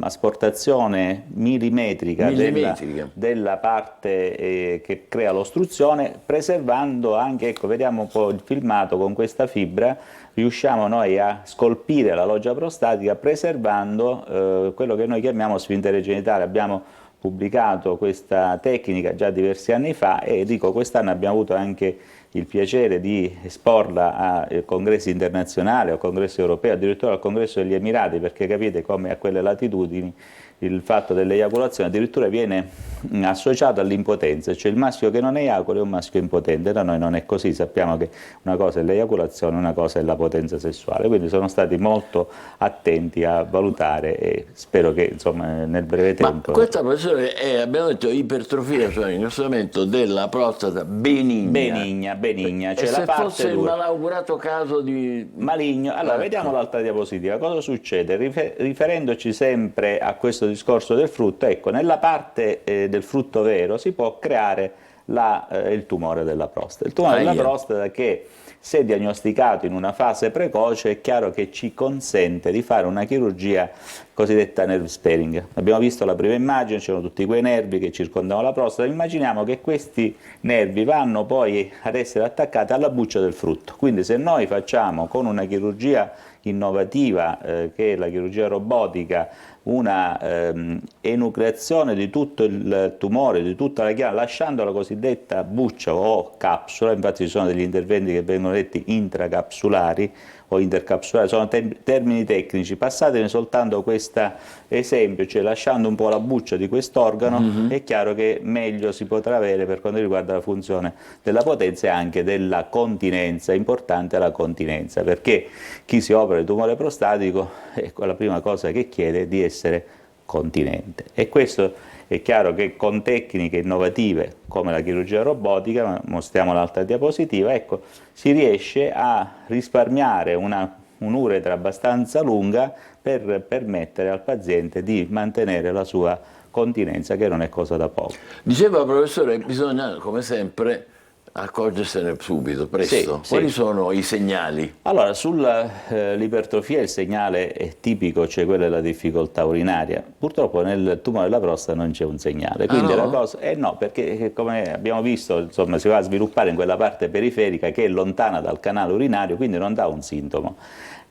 asportazione millimetrica. Della parte che crea l'ostruzione, preservando anche, ecco, vediamo un po' il filmato, con questa fibra riusciamo noi a scolpire la loggia prostatica preservando quello che noi chiamiamo sfintere genitale. Abbiamo pubblicato questa tecnica già diversi anni fa e quest'anno abbiamo avuto anche il piacere di esporla a congressi internazionali, a congressi europei, addirittura al congresso degli Emirati, perché capite come a quelle latitudini il fatto dell'eiaculazione addirittura viene associato all'impotenza, cioè il maschio che non eiacula è un maschio impotente. Da noi non è così, sappiamo che una cosa è l'eiaculazione, una cosa è la potenza sessuale, quindi sono stati molto attenti a valutare e spero che insomma nel breve tempo... Ma questa, professore, è, abbiamo detto, ipertrofia, cioè ingrossamento della prostata benigna. Benigna, cioè e la se parte fosse un malaugurato caso di... maligno, allora vediamo l'altra diapositiva. Cosa succede? Riferendoci sempre a questo discorso del frutto, ecco, nella parte del frutto vero si può creare il tumore della prostata. Il tumore della prostata, che se diagnosticato in una fase precoce, è chiaro che ci consente di fare una chirurgia cosiddetta nerve sparing. Abbiamo visto la prima immagine, c'erano tutti quei nervi che circondano la prostata. Immaginiamo che questi nervi vanno poi ad essere attaccati alla buccia del frutto. Quindi se noi facciamo con una chirurgia innovativa, che è la chirurgia robotica, una enucleazione di tutto il tumore, di tutta la ghiandola, lasciando la cosiddetta buccia o capsula, infatti ci sono degli interventi che vengono detti intracapsulari o intercapsulari, sono termini tecnici, passatemi soltanto questo esempio, cioè lasciando un po' la buccia di quest'organo, è chiaro che meglio si potrà avere per quanto riguarda la funzione della potenza e anche della continenza. È importante la continenza, perché chi si opera il tumore prostatico, ecco, la prima cosa che chiede è di essere continente, e questo è chiaro che con tecniche innovative come la chirurgia robotica, mostriamo l'altra diapositiva, ecco, si riesce a risparmiare un'uretra abbastanza lunga per permettere al paziente di mantenere la sua continenza, che non è cosa da poco. Diceva, professore, bisogna, come sempre, accorgersene subito, presto. Sì, Quali sono i segnali? Allora, sull'ipertrofia il segnale è tipico, cioè quello della difficoltà urinaria. Purtroppo nel tumore della prostata non c'è un segnale, quindi la cosa no, perché come abbiamo visto, insomma, si va a sviluppare in quella parte periferica che è lontana dal canale urinario, quindi non dà un sintomo.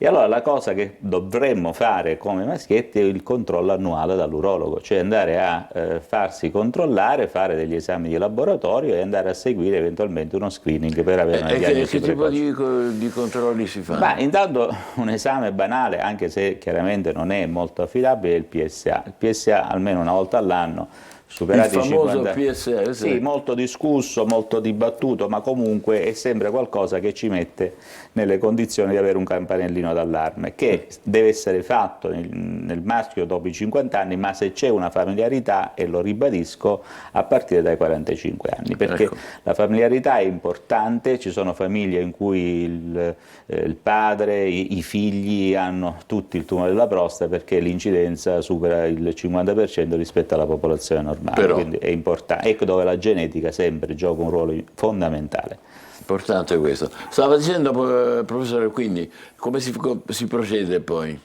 E allora la cosa che dovremmo fare come maschietti è il controllo annuale dall'urologo, cioè andare a farsi controllare, fare degli esami di laboratorio e andare a seguire eventualmente uno screening per avere una diagnosi precoce. Che tipo di controlli si fanno? Ma intanto un esame banale, anche se chiaramente non è molto affidabile, è il PSA. Il PSA almeno una volta all'anno, superati il famoso 50 PSA, sì, molto discusso, molto dibattuto, ma comunque è sempre qualcosa che ci mette nelle condizioni di avere un campanellino d'allarme, che deve essere fatto nel maschio dopo i 50 anni, ma se c'è una familiarità, e lo ribadisco, a partire dai 45 anni, perché la familiarità è importante. Ci sono famiglie in cui il padre, i figli hanno tutti il tumore della prostata, perché l'incidenza supera il 50% rispetto alla popolazione normale. Quindi è importante, ecco dove la genetica sempre gioca un ruolo fondamentale. Importante questo. Stava dicendo, professore, quindi come si procede poi?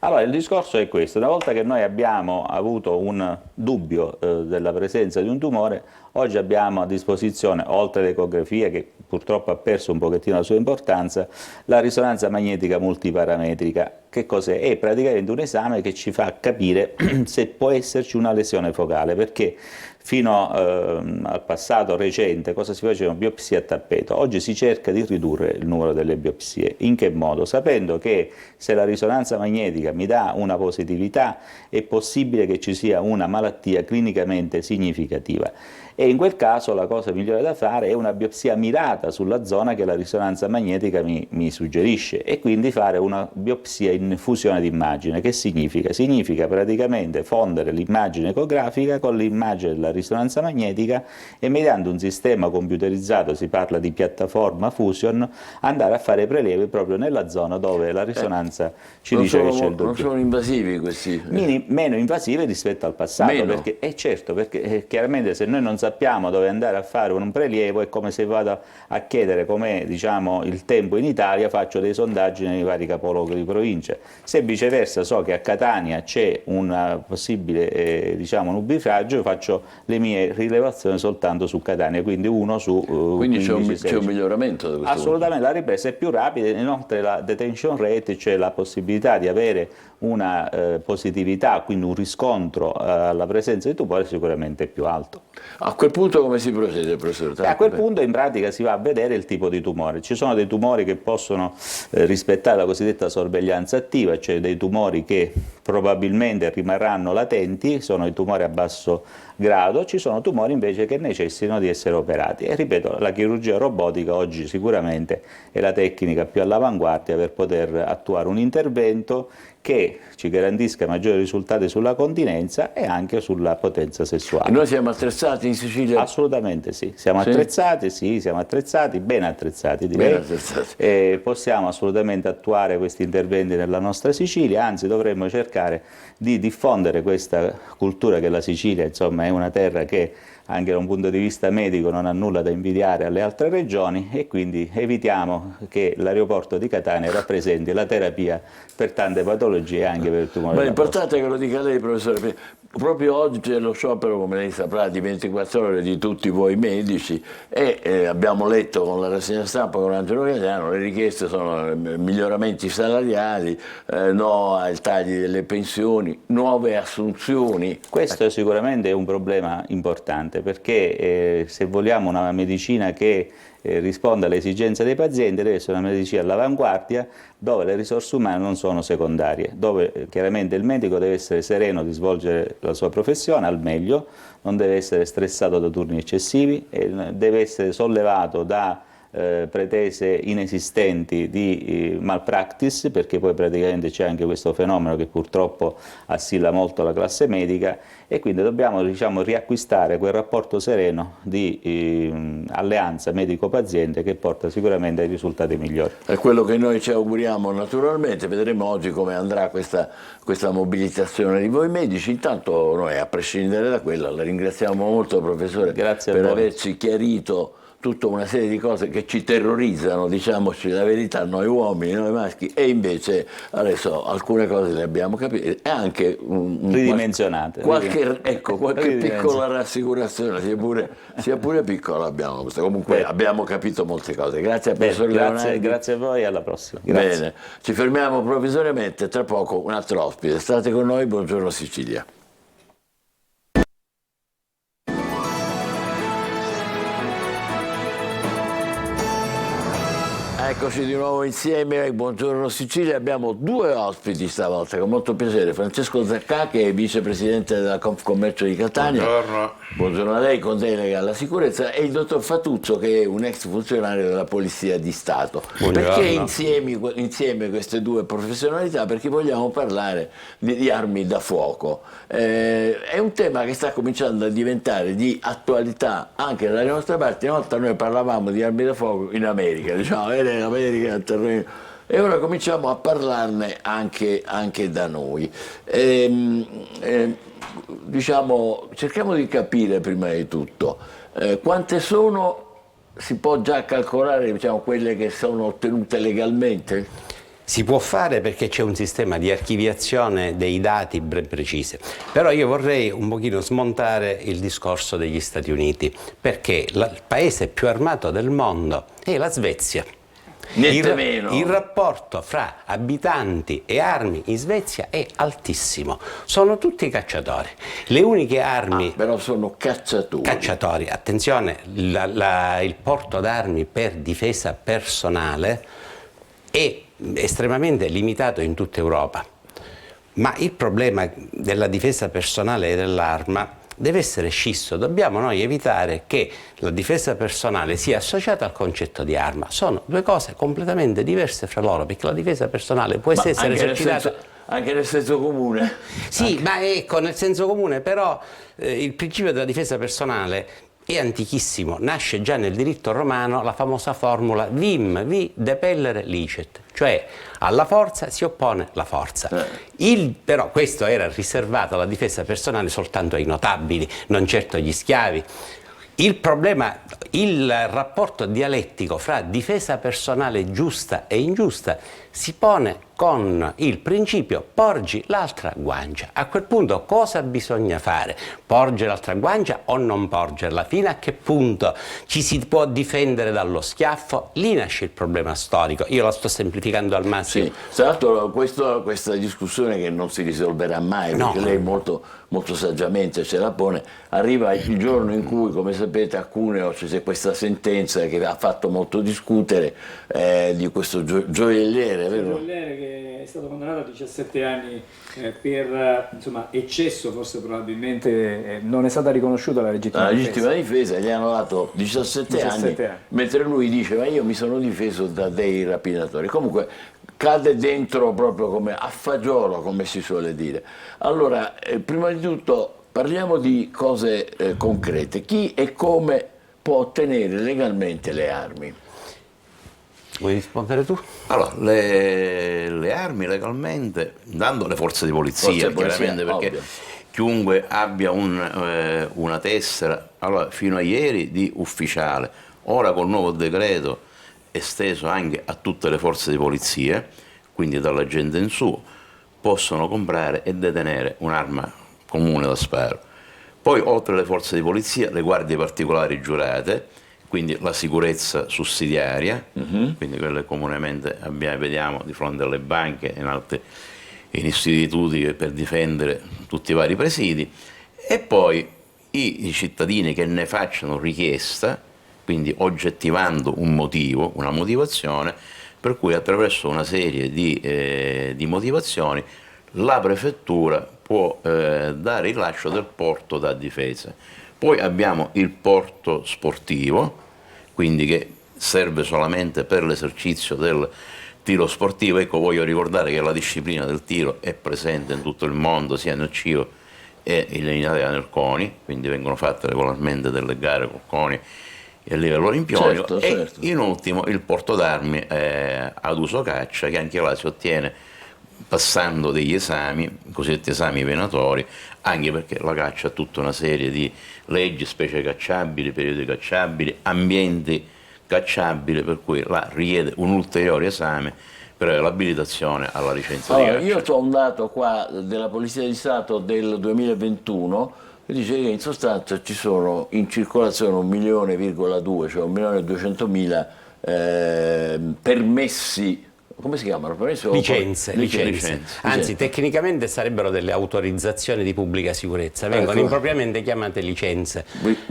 Allora, il discorso è questo: una volta che noi abbiamo avuto un dubbio della presenza di un tumore, oggi abbiamo a disposizione, oltre all'ecografia, che purtroppo ha perso un pochettino la sua importanza, la risonanza magnetica multiparametrica. Che cos'è? È praticamente un esame che ci fa capire se può esserci una lesione focale, perché fino al passato recente cosa si faceva? Biopsie a tappeto. Oggi si cerca di ridurre il numero delle biopsie. In che modo? Sapendo che se la risonanza magnetica mi dà una positività, è possibile che ci sia una malattia clinicamente significativa. E in quel caso la cosa migliore da fare è una biopsia mirata sulla zona che la risonanza magnetica mi suggerisce, e quindi fare una biopsia in in fusione d'immagine. Che significa? Significa praticamente fondere l'immagine ecografica con l'immagine della risonanza magnetica e mediante un sistema computerizzato, si parla di piattaforma Fusion, andare a fare prelievi proprio nella zona dove la risonanza ci dice che c'è il dubbio. Non sono invasivi questi? Meno invasivi rispetto al passato, perché certo, perché chiaramente se noi non sappiamo dove andare a fare un prelievo è come se vado a chiedere com'è, diciamo, il tempo in Italia, faccio dei sondaggi nei vari capoluoghi di provincia. Se viceversa so che a Catania c'è un possibile diciamo, nubifragio, faccio le mie rilevazioni soltanto su Catania, quindi uno su quindi 15, c'è un miglioramento da questo assolutamente, la ripresa è più rapida, inoltre la detention rate, cioè la possibilità di avere una positività, quindi un riscontro alla presenza di tumore sicuramente più alto. A quel punto come si procede, professore? A quel punto in pratica si va a vedere il tipo di tumore. Ci sono dei tumori che possono rispettare la cosiddetta sorveglianza attiva, cioè dei tumori che probabilmente rimarranno latenti, sono i tumori a basso grado, ci sono tumori invece che necessitano di essere operati. E ripeto, la chirurgia robotica oggi sicuramente è la tecnica più all'avanguardia per poter attuare un intervento che ci garantisca maggiori risultati sulla continenza e anche sulla potenza sessuale. E noi siamo attrezzati in Sicilia? Assolutamente sì, siamo attrezzati, ben attrezzati direi. Ben attrezzati. E possiamo assolutamente attuare questi interventi nella nostra Sicilia, anzi dovremmo cercare di diffondere questa cultura che la Sicilia, insomma, è una terra che anche da un punto di vista medico non ha nulla da invidiare alle altre regioni, e quindi evitiamo che l'aeroporto di Catania rappresenti la terapia per tante patologie, anche per il tumore. Ma l'importante è che lo dica lei, professore. Proprio oggi c'è lo sciopero, come lei saprà, di 24 ore di tutti voi medici, e abbiamo letto con la rassegna stampa con Angelo Galliano, le richieste sono miglioramenti salariali, no ai tagli delle pensioni, nuove assunzioni. Questo sicuramente è un problema importante, perché se vogliamo una medicina che risponda alle esigenze dei pazienti, deve essere una medicina all'avanguardia, dove le risorse umane non sono secondarie, dove chiaramente il medico deve essere sereno di svolgere la sua professione al meglio, non deve essere stressato da turni eccessivi, e deve essere sollevato da pretese inesistenti di malpractice, perché poi praticamente c'è anche questo fenomeno che purtroppo assilla molto la classe medica, e quindi dobbiamo, diciamo, riacquistare quel rapporto sereno di alleanza medico-paziente che porta sicuramente ai risultati migliori. È quello che noi ci auguriamo naturalmente. Vedremo oggi come andrà questa mobilitazione di voi medici. Intanto noi, a prescindere da quella, la ringraziamo molto, professore, per averci chiarito tutta una serie di cose che ci terrorizzano, diciamoci la verità, noi uomini, noi maschi, e invece adesso alcune cose le abbiamo capite e anche ridimensionate. Qualche piccola rassicurazione, sia pure piccola, abbiamo. Comunque abbiamo capito molte cose. Grazie al professor Leonardi. Grazie a voi e alla prossima. Grazie. Bene, ci fermiamo provvisoriamente, tra poco un altro ospite. State con noi, buongiorno Sicilia. Eccoci di nuovo insieme, buongiorno Sicilia, abbiamo due ospiti stavolta, con molto piacere. Francesco Zaccà, che è vicepresidente della Confcommercio di Catania. Buongiorno. Buongiorno a lei, con delega alla sicurezza, e il dottor Fatuzzo, che è un ex funzionario della Polizia di Stato. Buongiorno. Perché insieme queste due professionalità? Perché vogliamo parlare di armi da fuoco. È un tema che sta cominciando a diventare di attualità anche dalle nostre parti. Una volta noi parlavamo di armi da fuoco in America, diciamo, in America, terreno, e ora cominciamo a parlarne anche da noi. Diciamo, cerchiamo di capire prima di tutto quante sono, si può già calcolare, diciamo, quelle che sono ottenute legalmente? Si può fare perché c'è un sistema di archiviazione dei dati ben precise. Però io vorrei un pochino smontare il discorso degli Stati Uniti, perché il paese più armato del mondo è la Svezia. Il rapporto fra abitanti e armi in Svezia è altissimo. Sono tutti cacciatori. Le uniche armi... però sono cacciatori. Cacciatori. Attenzione, il porto d'armi per difesa personale è estremamente limitato in tutta Europa. Ma il problema della difesa personale e dell'arma deve essere scisso. Dobbiamo noi evitare che la difesa personale sia associata al concetto di arma. Sono due cose completamente diverse fra loro, perché la difesa personale può essere esercitata... Anche nel senso comune? Sì, ma ecco, nel senso comune, però il principio della difesa personale è antichissimo, nasce già nel diritto romano la famosa formula vim vi depellere licet, cioè alla forza si oppone la forza. Però questo era riservato alla difesa personale soltanto ai notabili, non certo agli schiavi. Il problema, il rapporto dialettico fra difesa personale giusta e ingiusta si pone con il principio porgi l'altra guancia. A quel punto cosa bisogna fare? Porgere l'altra guancia o non porgerla? Fino a che punto ci si può difendere dallo schiaffo? Lì nasce il problema storico. Io la sto semplificando al massimo. Sì, tra l'altro questa discussione che non si risolverà mai, perché lei molto saggiamente ce la pone, arriva il giorno in cui, come sapete, a Cuneo c'è questa sentenza che ha fatto molto discutere di questo gioielliere, vero? Che è stato condannato a 17 anni per eccesso, forse probabilmente non è stata riconosciuta la legittima difesa, gli hanno dato 17 anni, mentre lui dice ma io mi sono difeso da dei rapinatori. Comunque cade dentro proprio come a fagiolo, come si suole dire. Allora, prima di tutto parliamo di cose concrete. Chi e come può ottenere legalmente le armi? Vuoi rispondere tu? Allora, le armi legalmente, dando le forze di polizia, chiaramente, perché ovvio. Chiunque abbia una tessera, allora fino a ieri di ufficiale, ora col nuovo decreto esteso anche a tutte le forze di polizia, quindi dall'agente in su, possono comprare e detenere un'arma comune da sparo. Poi oltre alle forze di polizia, le guardie particolari giurate, quindi la sicurezza sussidiaria, quindi quelle comunemente vediamo di fronte alle banche e in istituti per difendere tutti i vari presidi, e poi i cittadini che ne facciano richiesta, quindi oggettivando un motivo, una motivazione, per cui attraverso una serie di motivazioni la prefettura può dare il rilascio del porto da difesa. Poi abbiamo il porto sportivo, quindi che serve solamente per l'esercizio del tiro sportivo. Ecco, voglio ricordare che la disciplina del tiro è presente in tutto il mondo, sia nel CIO e in Italia nel CONI, quindi vengono fatte regolarmente delle gare col CONI a livello olimpionico. Certo. E in ultimo il porto d'armi ad uso caccia, che anche là si ottiene passando degli esami, cosiddetti esami venatori, anche perché la caccia ha tutta una serie di leggi, specie cacciabili, periodi cacciabili, ambienti cacciabili, per cui là richiede un ulteriore esame per l'abilitazione alla licenza di caccia. Io ho un dato qua della Polizia di Stato del 2021 che dice che in sostanza ci sono in circolazione 1,2 milioni, cioè 1.200.000 permessi. Come si chiamano? Licenze. Anzi, tecnicamente sarebbero delle autorizzazioni di pubblica sicurezza, vengono impropriamente chiamate licenze.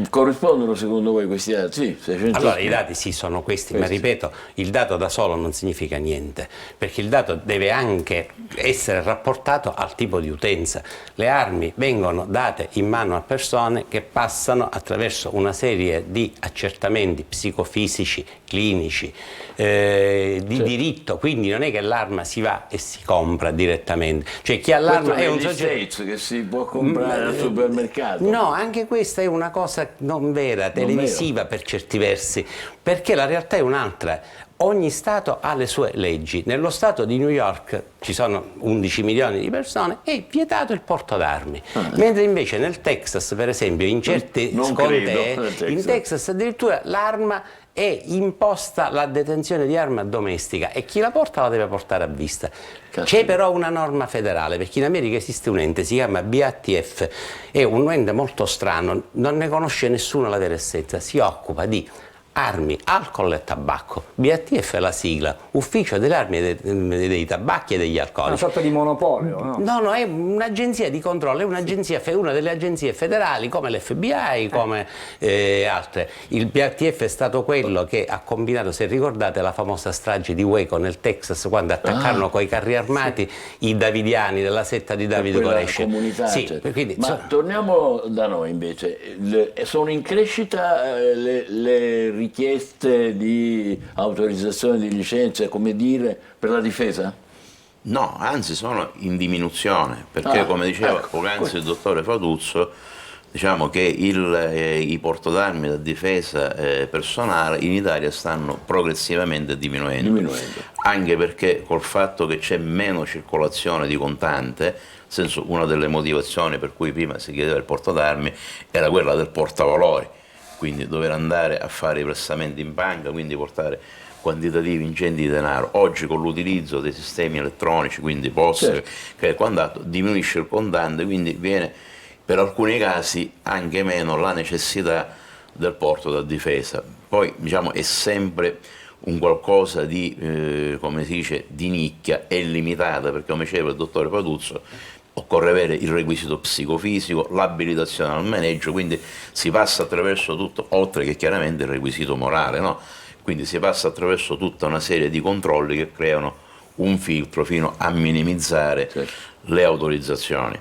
Corrispondono secondo voi questi dati? Sì, allora i dati sì sono questi, ma ripeto, il dato da solo non significa niente, perché il dato deve anche essere rapportato al tipo di utenza. Le armi vengono date in mano a persone che passano attraverso una serie di accertamenti psicofisici, clinici, di diritto, quindi non è che l'arma si va e si compra direttamente, cioè chi ha l'arma è un soggetto che si può comprare al supermercato. No, anche questa è una cosa non vera, televisiva per certi versi, perché la realtà è un'altra. Ogni Stato ha le sue leggi. Nello Stato di New York ci sono 11 milioni di persone, è vietato il porto d'armi. Mentre invece nel Texas, per esempio, in certi contee, in Texas addirittura l'arma è imposta la detenzione di arma domestica e chi la porta la deve portare a vista. C'è però una norma federale, perché in America esiste un ente, si chiama BATF, è un ente molto strano, non ne conosce nessuno la vera essenza, si occupa di armi, alcol e tabacco. BATF è la sigla, Ufficio delle armi e dei tabacchi e degli alcolici. Una sorta di monopolio, no? No, è un'agenzia di controllo, è una delle agenzie federali come l'FBI, come altre. Il BATF è stato quello che ha combinato, se ricordate, la famosa strage di Waco nel Texas, quando attaccarono coi carri armati i davidiani della setta di David Koresh. Sì, quindi, ma torniamo da noi invece. Sono in crescita le richieste di autorizzazione di licenze, come dire, per la difesa? No, anzi sono in diminuzione, perché come diceva poc'anzi il dottore Fatuzzo, diciamo che i portadarmi da difesa personale in Italia stanno progressivamente diminuendo. Anche perché col fatto che c'è meno circolazione di contante, nel senso, una delle motivazioni per cui prima si chiedeva il portadarmi era quella del portavalori, quindi dover andare a fare i versamenti in banca, quindi portare quantitativi ingenti di denaro. Oggi con l'utilizzo dei sistemi elettronici, quindi POS, che quant'altro, diminuisce il contante, quindi viene per alcuni casi anche meno la necessità del porto da difesa. Poi diciamo è sempre un qualcosa di, come si dice, di nicchia, è limitata, perché come diceva il dottore Patuzzo, occorre avere il requisito psicofisico, l'abilitazione al maneggio, quindi si passa attraverso tutto, oltre che chiaramente il requisito morale, no? Quindi si passa attraverso tutta una serie di controlli che creano un filtro fino a minimizzare le autorizzazioni.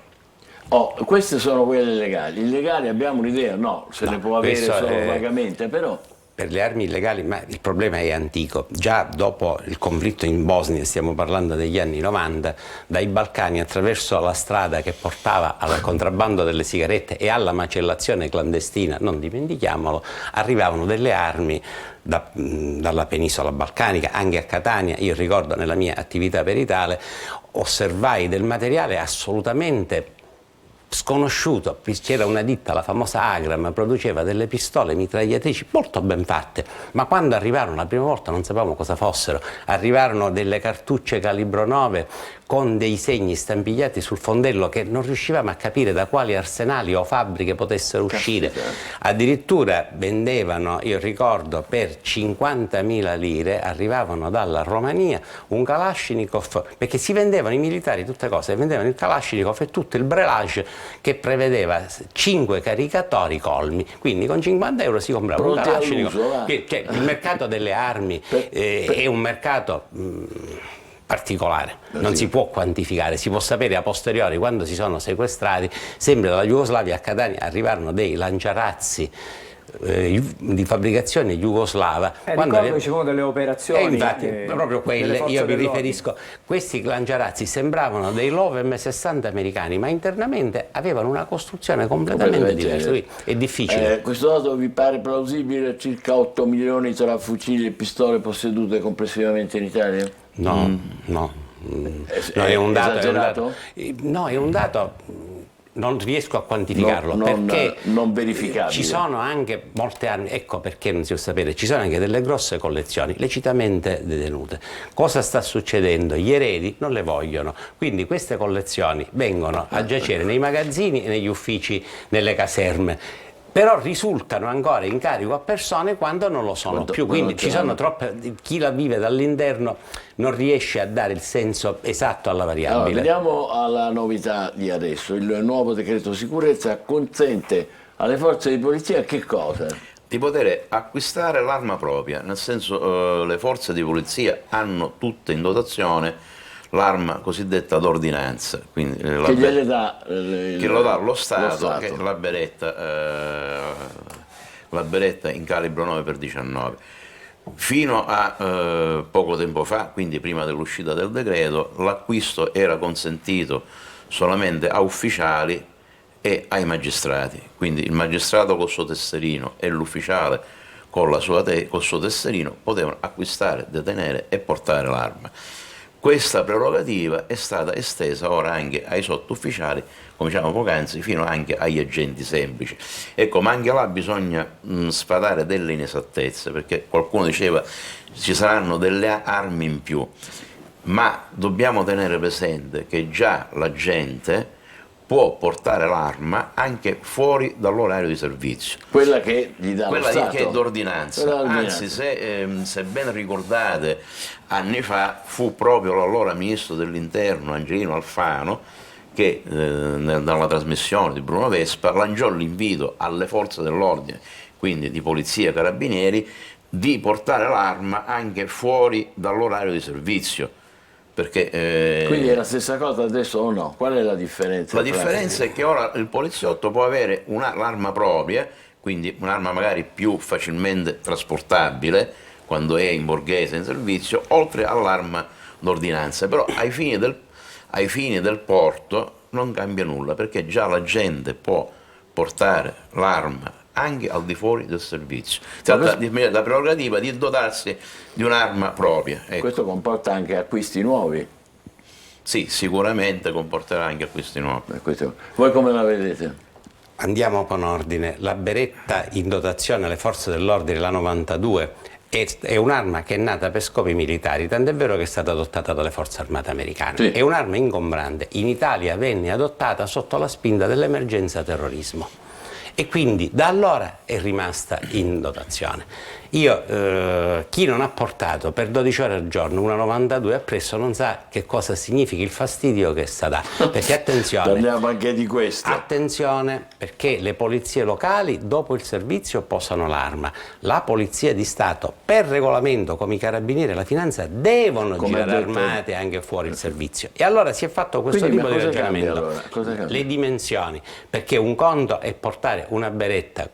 Queste sono quelle legali. Illegali abbiamo un'idea? No, se ne può avere solo vagamente, però. Per le armi illegali, ma il problema è antico. Già dopo il conflitto in Bosnia, stiamo parlando degli anni 90, dai Balcani attraverso la strada che portava al contrabbando delle sigarette e alla macellazione clandestina, non dimentichiamolo, arrivavano delle armi dalla penisola balcanica, anche a Catania. Io ricordo nella mia attività peritale osservai del materiale assolutamente sconosciuto. C'era una ditta, la famosa Agram, produceva delle pistole mitragliatrici molto ben fatte, ma quando arrivarono la prima volta non sapevamo cosa fossero. Arrivarono delle cartucce calibro 9 con dei segni stampigliati sul fondello che non riuscivamo a capire da quali arsenali o fabbriche potessero uscire. Addirittura vendevano, io ricordo, per 50.000 lire, arrivavano dalla Romania un Kalashnikov, perché si vendevano i militari tutte cose, vendevano il Kalashnikov e tutto il brelage che prevedeva 5 caricatori colmi, quindi con 50 euro si comprava un Kalashnikov. Cioè, il mercato delle armi è un mercato particolare, non si può quantificare, si può sapere a posteriori quando si sono sequestrati. Sempre dalla Jugoslavia a Catania arrivarono dei lanciarazzi di fabbricazione jugoslava. Ricordo ci sono delle operazioni. Infatti, proprio quelle, io vi riferisco, questi lanciarazzi sembravano dei Love M60 americani, ma internamente avevano una costruzione completamente diversa. È difficile. Questo dato vi pare plausibile? Circa 8 milioni tra fucili e pistole possedute complessivamente in Italia? No, è un dato. No, è un dato. Non riesco a quantificarlo perché non verificabile. Ci sono anche molte armi, ecco perché non si può sapere, ci sono anche delle grosse collezioni lecitamente detenute. Cosa sta succedendo? Gli eredi non le vogliono, quindi queste collezioni vengono a giacere nei magazzini e negli uffici, nelle caserme. Però risultano ancora in carico a persone quando non lo sono più, quindi ci sono troppe, chi la vive dall'interno non riesce a dare il senso esatto alla variabile. Veniamo alla novità di adesso. Il nuovo decreto sicurezza consente alle forze di polizia che cosa? Di poter acquistare l'arma propria, nel senso le forze di polizia hanno tutte in dotazione l'arma cosiddetta d'ordinanza, quindi che gliele dà che lo dà lo Stato. Che è la beretta in calibro 9x19. Fino a poco tempo fa, quindi prima dell'uscita del decreto, l'acquisto era consentito solamente a ufficiali e ai magistrati, quindi il magistrato col suo tesserino e l'ufficiale col suo tesserino potevano acquistare, detenere e portare l'arma. Questa prerogativa è stata estesa ora anche ai sottufficiali, come diciamo poc'anzi, fino anche agli agenti semplici. Ecco, ma anche là bisogna sfatare delle inesattezze, perché qualcuno diceva ci saranno delle armi in più, ma dobbiamo tenere presente che già la gente può portare l'arma anche fuori dall'orario di servizio. Quella che gli dà Quella lo Stato. che è d'ordinanza. D'ordinanza. Anzi, se ben ricordate, anni fa fu proprio l'allora ministro dell'Interno Angelino Alfano che nella trasmissione di Bruno Vespa lanciò l'invito alle forze dell'ordine, quindi di polizia e carabinieri, di portare l'arma anche fuori dall'orario di servizio. Perché, quindi è la stessa cosa adesso o no? Qual è la differenza? La differenza è che ora il poliziotto può avere l'arma propria, quindi un'arma magari più facilmente trasportabile quando è in borghese in servizio, oltre all'arma d'ordinanza. Però ai fini del porto non cambia nulla, perché già la gente può portare l'arma anche al di fuori del servizio. Si tratta la prerogativa di dotarsi di un'arma propria. Ecco. Questo comporta anche acquisti nuovi? Sì, sicuramente comporterà anche acquisti nuovi. Voi come la vedete? Andiamo con ordine. La beretta in dotazione alle forze dell'ordine, la 92, è un'arma che è nata per scopi militari, tant'è vero che è stata adottata dalle forze armate americane. Sì. È un'arma ingombrante. In Italia venne adottata sotto la spinta dell'emergenza terrorismo. E quindi da allora è rimasta in dotazione. Chi non ha portato per 12 ore al giorno una 92 appresso non sa che cosa significa il fastidio che sta dà. Perché attenzione, parliamo anche di questo. Attenzione, perché le polizie locali dopo il servizio posano l'arma. La polizia di Stato per regolamento, come i carabinieri e la finanza, devono girare armate anche fuori il servizio. E allora si è fatto questo tipo di ragionamento. Le dimensioni, perché un conto è portare una beretta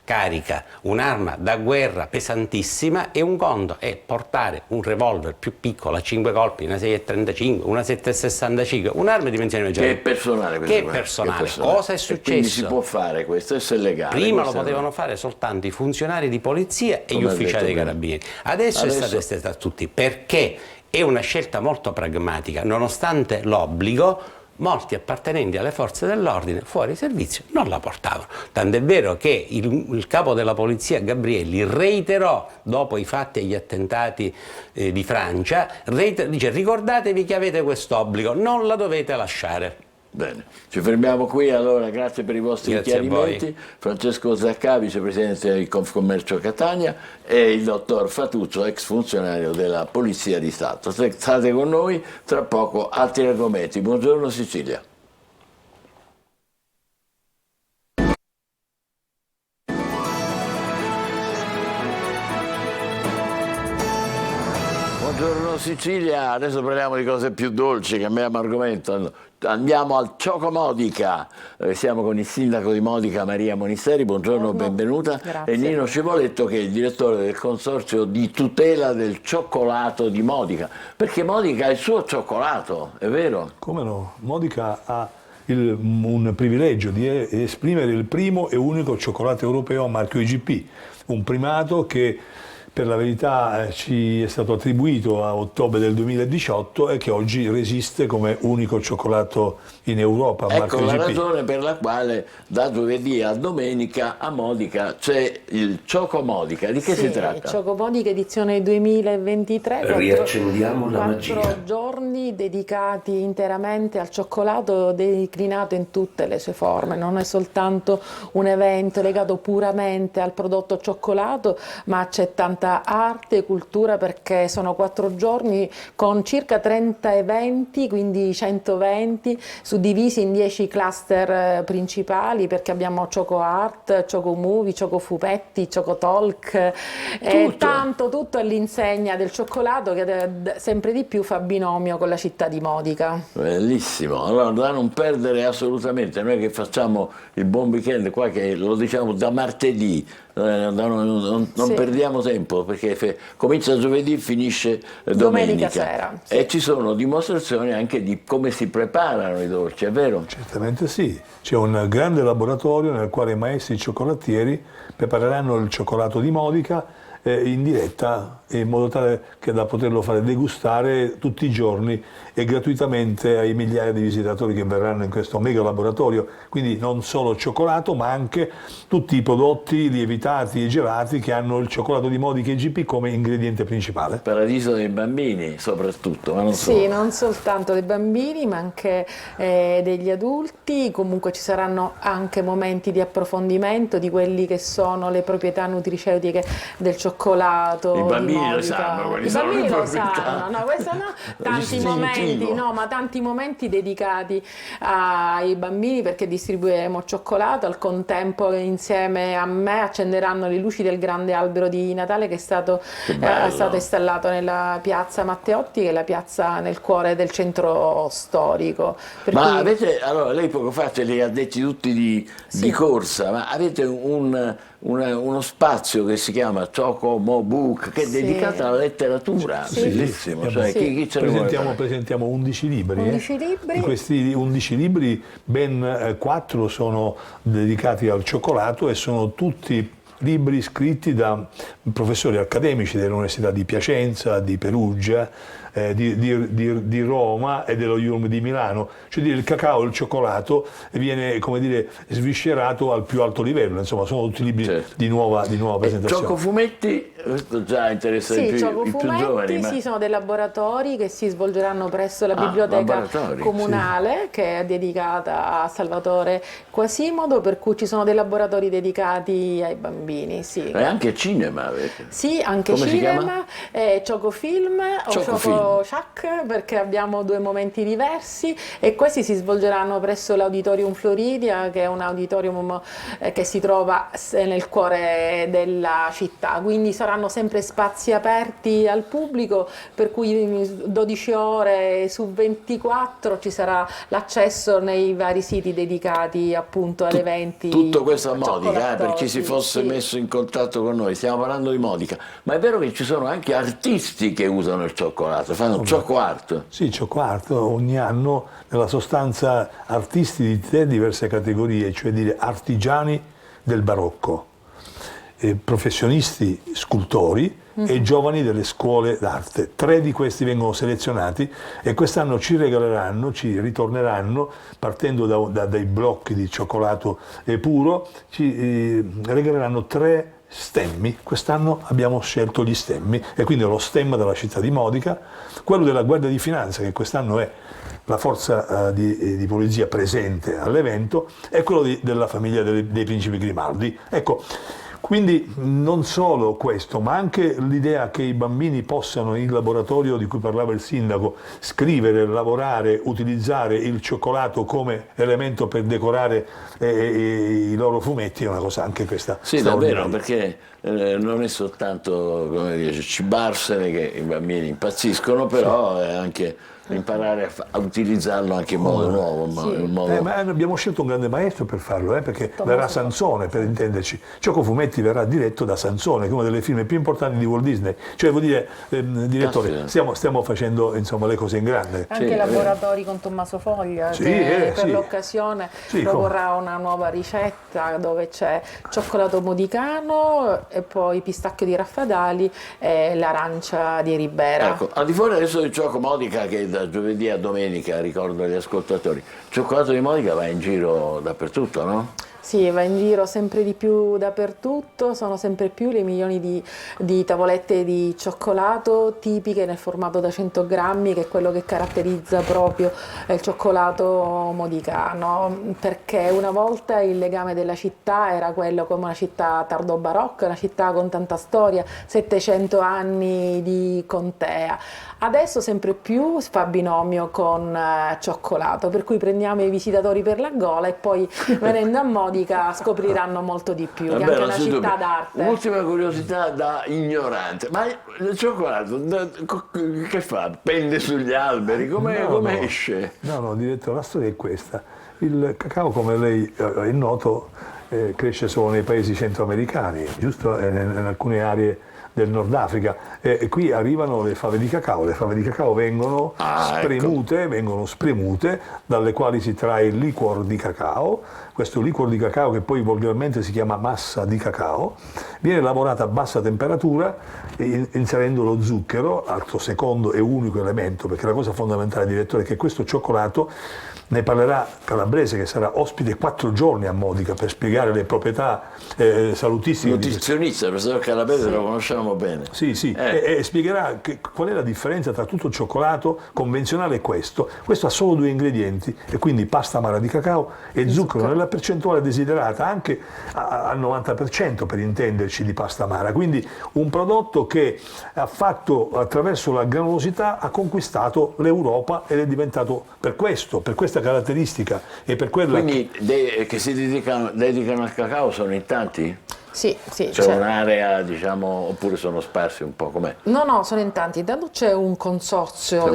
carica, un'arma da guerra pesantissima, e un conto è portare un revolver più piccolo a 5 colpi, una 6,35, una 7,65, un'arma di dimensioni maggiori. Che è personale. Che è personale. Cosa è successo? Quindi si può fare questo, è legale. Prima lo potevano fare soltanto i funzionari di polizia e gli ufficiali dei carabinieri. Adesso è stato esteso a tutti, perché è una scelta molto pragmatica, nonostante l'obbligo. Molti appartenenti alle forze dell'ordine fuori servizio non la portavano. Tant'è vero che il capo della polizia Gabrielli reiterò, dopo i fatti e gli attentati di Francia, dice: ricordatevi che avete quest'obbligo, non la dovete lasciare. Bene, ci fermiamo qui allora, grazie per i vostri chiarimenti. Francesco Zaccavi, vicepresidente di Confcommercio Catania, e il dottor Fatuzzo, ex funzionario della Polizia di Stato. State con noi, tra poco altri argomenti. Buongiorno Sicilia. Buongiorno Sicilia, adesso parliamo di cose più dolci, cambiamo argomento. Andiamo al Cioco Modica, siamo con il sindaco di Modica Maria Monisteri, buongiorno, benvenuta. Grazie. E Nino Civoletto, che è il direttore del consorzio di tutela del cioccolato di Modica, perché Modica ha il suo cioccolato, è vero? Come no, Modica ha un privilegio di esprimere il primo e unico cioccolato europeo a marchio IGP, un primato che per la verità ci è stato attribuito a ottobre del 2018 e che oggi resiste come unico cioccolato in Europa. Ecco la IGP. ragione per la quale da giovedì a domenica a Modica c'è il Cioco Modica. Di che si tratta? Cioco Modica edizione 2023. Riaccendiamo la magia. 4 giorni dedicati interamente al cioccolato, declinato in tutte le sue forme. Non è soltanto un evento legato puramente al prodotto cioccolato, ma c'è tanta arte e cultura, perché sono 4 giorni con circa 30 eventi, quindi 120, suddivisi in 10 cluster principali, perché abbiamo Cioco Art, Cioco Movie, Cioco Fumetti, Cioco Talk, tutto all'insegna del cioccolato, che sempre di più fa binomio con la città di Modica. Bellissimo, allora da non perdere assolutamente, noi che facciamo il buon weekend qua, che lo diciamo da martedì, non perdiamo tempo, perché comincia giovedì e finisce domenica sera, e ci sono dimostrazioni anche di come si preparano i dolci, è vero? Certamente sì, c'è un grande laboratorio nel quale i maestri cioccolatieri prepareranno il cioccolato di Modica in diretta in modo tale che da poterlo fare degustare tutti i giorni e gratuitamente ai migliaia di visitatori che verranno in questo mega laboratorio, quindi non solo cioccolato ma anche tutti i prodotti lievitati e gelati che hanno il cioccolato di Modica IGP come ingrediente principale. Paradiso dei bambini soprattutto, ma non sì, solo. Non soltanto dei bambini ma anche degli adulti, comunque ci saranno anche momenti di approfondimento di quelli che sono le proprietà nutriceutiche del cioccolato. I bambini lo sanno, i bambini lo sanno, no, questo no, ma tanti momenti dedicati ai bambini perché distribuiremo cioccolato, al contempo insieme a me accenderanno le luci del grande albero di Natale che è stato installato nella piazza Matteotti, che è la piazza nel cuore del centro storico. Ma avete, allora lei poco fa ce li ha detti tutti di corsa, ma avete uno spazio che si chiama Chocomobook che è dedicato alla letteratura, bellissimo. Cioè, chi ce ne presentiamo 11 libri. 11 libri. Di questi 11 libri ben 4 sono dedicati al cioccolato e sono tutti libri scritti da professori accademici delle università di Piacenza, di Perugia, di Roma e dello IULM di Milano, cioè il cacao e il cioccolato viene, come dire, sviscerato al più alto livello, insomma sono tutti libri di nuova presentazione. Ciocofumetti, questo già interessa i più giovani. Sì, sono dei laboratori che si svolgeranno presso la biblioteca comunale che è dedicata a Salvatore Quasimodo, per cui ci sono dei laboratori dedicati ai bambini. Sì. E anche cinema avete? Sì, anche come cinema, Ciocofilm o Ciac, perché abbiamo 2 momenti diversi e questi si svolgeranno presso l'Auditorium Floridia, che è un auditorium che si trova nel cuore della città, quindi saranno sempre spazi aperti al pubblico, per cui 12 ore su 24 ci sarà l'accesso nei vari siti dedicati appunto ad eventi. Tutto questo a Modica, per chi si fosse messo in contatto con noi, stiamo parlando di Modica, ma è vero che ci sono anche artisti che usano il cioccolato, fanno cioccolato. Sì, cioccolato, ogni anno nella sostanza artisti di diverse categorie, cioè dire artigiani del barocco, professionisti scultori e giovani delle scuole d'arte. 3 di questi vengono selezionati e quest'anno ci ritorneranno, partendo dai blocchi di cioccolato puro, ci regaleranno 3 stemmi. Quest'anno abbiamo scelto gli stemmi e quindi lo stemma della città di Modica, quello della Guardia di Finanza che quest'anno è la forza di polizia presente all'evento, e quello della famiglia dei principi Grimaldi. Ecco, quindi non solo questo, ma anche l'idea che i bambini possano in laboratorio di cui parlava il sindaco scrivere, lavorare, utilizzare il cioccolato come elemento per decorare i loro fumetti è una cosa anche questa. Sì, davvero, perché non è soltanto, come dire, cibarsene che i bambini impazziscono, però è anche imparare a utilizzarlo anche in modo nuovo. Ma abbiamo scelto un grande maestro per farlo, perché verrà Sansone, per intenderci. Ciocofumetti verrà diretto da Sansone, che è uno dei film più importanti di Walt Disney. Cioè, vuol dire, direttore, stiamo facendo insomma le cose in grande. Anche laboratori con Tommaso Foglia, che per l'occasione proporrà una nuova ricetta dove c'è cioccolato modicano e poi pistacchio di Raffadali e l'arancia di Ribera. Ecco, al di fuori adesso del Cioco Modica, che da giovedì a domenica, ricordo agli ascoltatori, il cioccolato di Modica va in giro dappertutto, no? Sì, va in giro sempre di più dappertutto, sono sempre più le milioni di tavolette di cioccolato tipiche nel formato da 100 grammi, che è quello che caratterizza proprio il cioccolato modicano, perché una volta il legame della città era quello come una città tardo-barocca, una città con tanta storia, 700 anni di contea. Adesso sempre più fa binomio con cioccolato, per cui prendiamo i visitatori per la gola e poi venendo a Modica scopriranno molto di più, che è anche una città d'arte. Un'ultima curiosità da ignorante, ma il cioccolato che fa? Pende sugli alberi? Come esce? No, direttore, la storia è questa. Il cacao, come lei è noto, cresce solo nei paesi centroamericani, giusto? In alcune aree del Nord Africa. Qui arrivano le fave di cacao. Le fave di cacao vengono spremute, dalle quali si trae il liquor di cacao. Questo liquor di cacao, che poi volgarmente si chiama massa di cacao, viene lavorato a bassa temperatura inserendo lo zucchero, altro secondo e unico elemento, perché la cosa fondamentale, direttore, è che questo cioccolato, ne parlerà Calabrese, che sarà ospite 4 giorni a Modica per spiegare le proprietà salutistiche. Nutrizionista, il professor Calabrese lo conosciamo bene. Sì, e spiegherà qual è la differenza tra tutto il cioccolato convenzionale e questo. Questo ha solo 2 ingredienti, e quindi pasta amara di cacao e zucchero nella percentuale desiderata, anche al 90% per intenderci, di pasta amara. Quindi un prodotto che ha fatto, attraverso la granulosità, ha conquistato l'Europa ed è diventato per questa caratteristica e per quella... Quindi che si dedicano al cacao sono in tanti? Sì. C'è un'area, diciamo, oppure sono sparsi un po', com'è? No, sono in tanti. Intanto c'è un consorzio,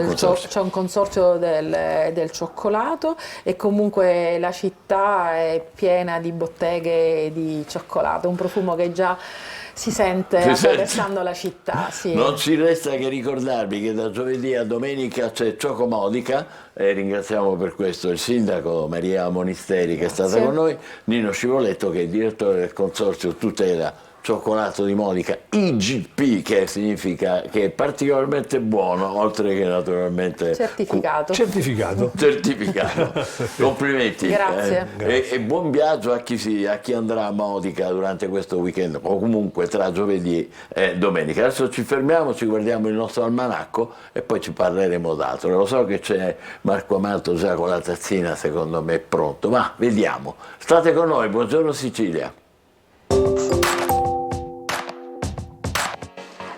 del cioccolato, e comunque la città è piena di botteghe di cioccolato, un profumo che già si sente attraversando la città. Sì. Non ci resta che ricordarvi che da giovedì a domenica c'è Cioco Modica, e ringraziamo per questo il sindaco Maria Monisteri, che è stata con noi, Nino Scivoletto, che è direttore del consorzio Tutela Cioccolato di Modica, IGP, che significa che è particolarmente buono, oltre che naturalmente certificato. Complimenti. Grazie. E buon viaggio a chi andrà a Modica durante questo weekend, o comunque tra giovedì e domenica. Adesso ci fermiamo, ci guardiamo il nostro almanacco e poi ci parleremo d'altro. Lo so che c'è Marco Amato già con la tazzina, secondo me è pronto, ma vediamo. State con noi, buongiorno Sicilia.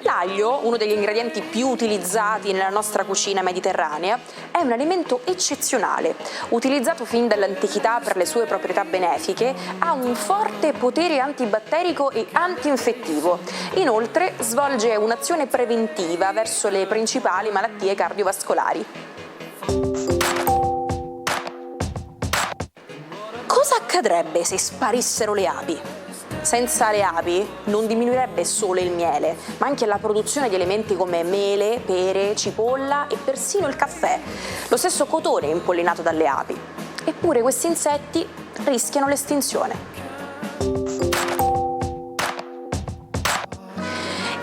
L'aglio, uno degli ingredienti più utilizzati nella nostra cucina mediterranea, è un alimento eccezionale. Utilizzato fin dall'antichità per le sue proprietà benefiche, ha un forte potere antibatterico e antinfettivo. Inoltre svolge un'azione preventiva verso le principali malattie cardiovascolari. Cosa accadrebbe se sparissero le api? Senza le api non diminuirebbe solo il miele, ma anche la produzione di elementi come mele, pere, cipolla e persino il caffè. Lo stesso cotone è impollinato dalle api. Eppure questi insetti rischiano l'estinzione.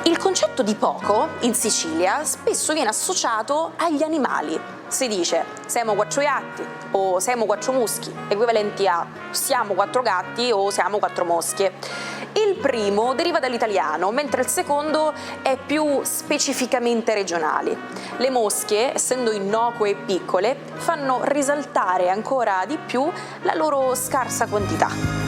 Il concetto di poco in Sicilia spesso viene associato agli animali. Si dice siamo 4 gatti o siamo 4 muschi, equivalenti a siamo 4 gatti o siamo 4 mosche. Il primo deriva dall'italiano, mentre il secondo è più specificamente regionale. Le mosche, essendo innocue e piccole, fanno risaltare ancora di più la loro scarsa quantità.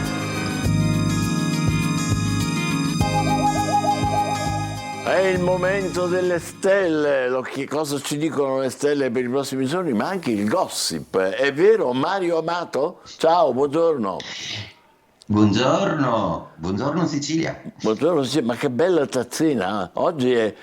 È il momento delle stelle, cosa ci dicono le stelle per i prossimi giorni, ma anche il gossip. È vero, Mario Amato? Ciao, buongiorno. Buongiorno Sicilia. Buongiorno Sicilia, ma che bella tazzina. Oggi è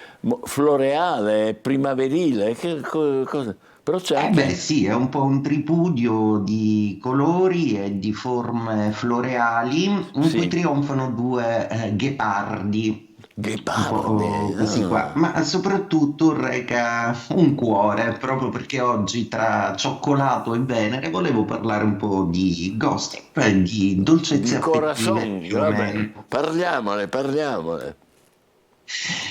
floreale, è primaverile, che cosa? Però c'è anche... Sì, è un po' un tripudio di colori e di forme floreali, in cui trionfano 2 ghepardi. Così qua, ma soprattutto reca un cuore, proprio perché oggi tra cioccolato e Venere volevo parlare un po' di gossip, di dolcezze affettive. Parliamone.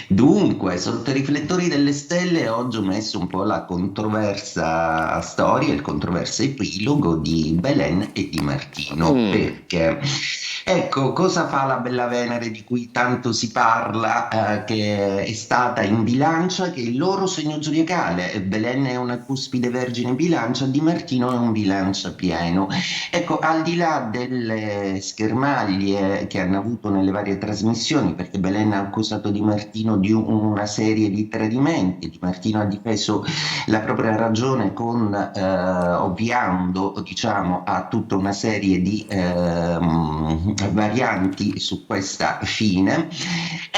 Dunque, sotto i riflettori delle stelle oggi ho messo un po' la controversa storia, il controverso epilogo di Belen e di Martino, perché ecco, cosa fa la bella Venere di cui tanto si parla, che è stata in Bilancia, che è il loro segno zodiacale. Belen è una cuspide vergine Bilancia, di Martino è un Bilancia pieno. Ecco, al di là delle schermaglie che hanno avuto nelle varie trasmissioni, perché Belen ha accusato di Martino di una serie di tradimenti, Di Martino ha difeso la propria ragione ovviando, diciamo, a tutta una serie di varianti su questa fine.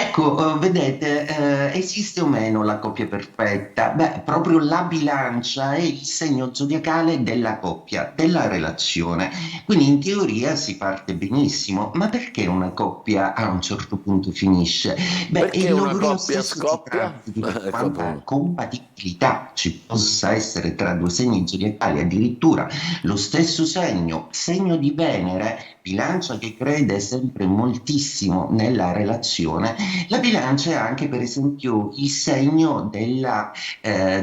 Ecco, vedete, esiste o meno la coppia perfetta? Beh, proprio la bilancia è il segno zodiacale della coppia, della relazione. Quindi in teoria si parte benissimo, ma perché una coppia a un certo punto finisce? Beh, Perché il una logorio coppia stesso si scoppia? tratta di quanta compatibilità ci possa essere tra due segni zodiacali, addirittura lo stesso segno di Venere, bilancia che crede sempre moltissimo nella relazione, la bilancia è anche per esempio il segno della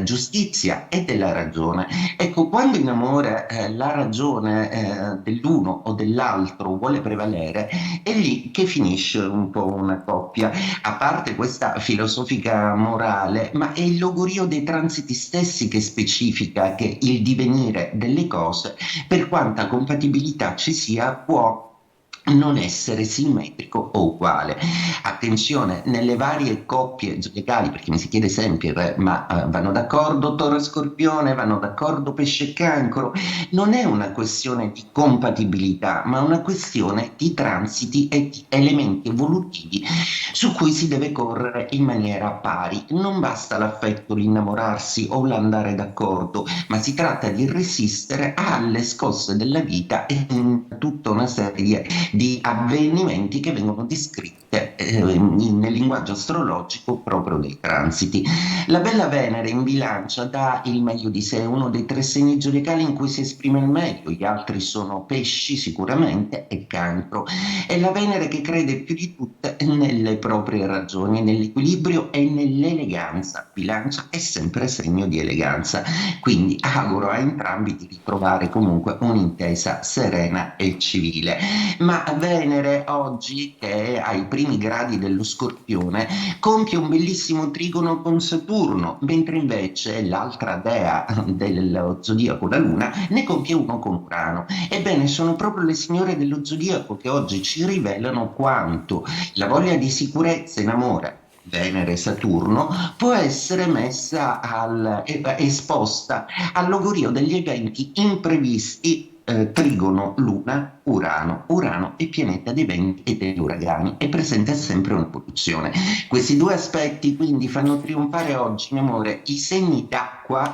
giustizia e della ragione. Ecco, quando in amore la ragione dell'uno o dell'altro vuole prevalere, è lì che finisce un po' una coppia. A parte questa filosofica morale, ma è il logorio dei transiti stessi che specifica che il divenire delle cose, per quanta compatibilità ci sia, può non essere simmetrico o uguale. Attenzione, nelle varie coppie zodiacali, perché mi si chiede sempre, ma vanno d'accordo Toro e Scorpione, vanno d'accordo Pesce e Cancro? Non è una questione di compatibilità, ma una questione di transiti e di elementi evolutivi su cui si deve correre in maniera pari. Non basta l'affetto, l'innamorarsi o l'andare d'accordo, ma si tratta di resistere alle scosse della vita e tutta una serie di avvenimenti che vengono descritte nel linguaggio astrologico proprio dei transiti. La bella Venere in bilancia dà il meglio di sé, uno dei tre segni zodiacali in cui si esprime il meglio, gli altri sono Pesci sicuramente e Cancro. È la Venere che crede più di tutte nelle proprie ragioni, nell'equilibrio e nell'eleganza. Bilancia è sempre segno di eleganza, quindi auguro a entrambi di ritrovare comunque un'intesa serena e civile. Ma Venere oggi, che è ai primi gradi dello Scorpione, compie un bellissimo trigono con Saturno, mentre invece l'altra dea dello zodiaco, la Luna, ne compie uno con Urano. Ebbene, sono proprio le signore dello zodiaco che oggi ci rivelano quanto la voglia di sicurezza in amore, Venere e Saturno, può essere messa esposta al logorio degli eventi imprevisti. Trigono, Luna, Urano è pianeta dei venti e degli uragani, è presente sempre un'evoluzione. Questi due aspetti quindi fanno trionfare oggi in amore i segni d'acqua,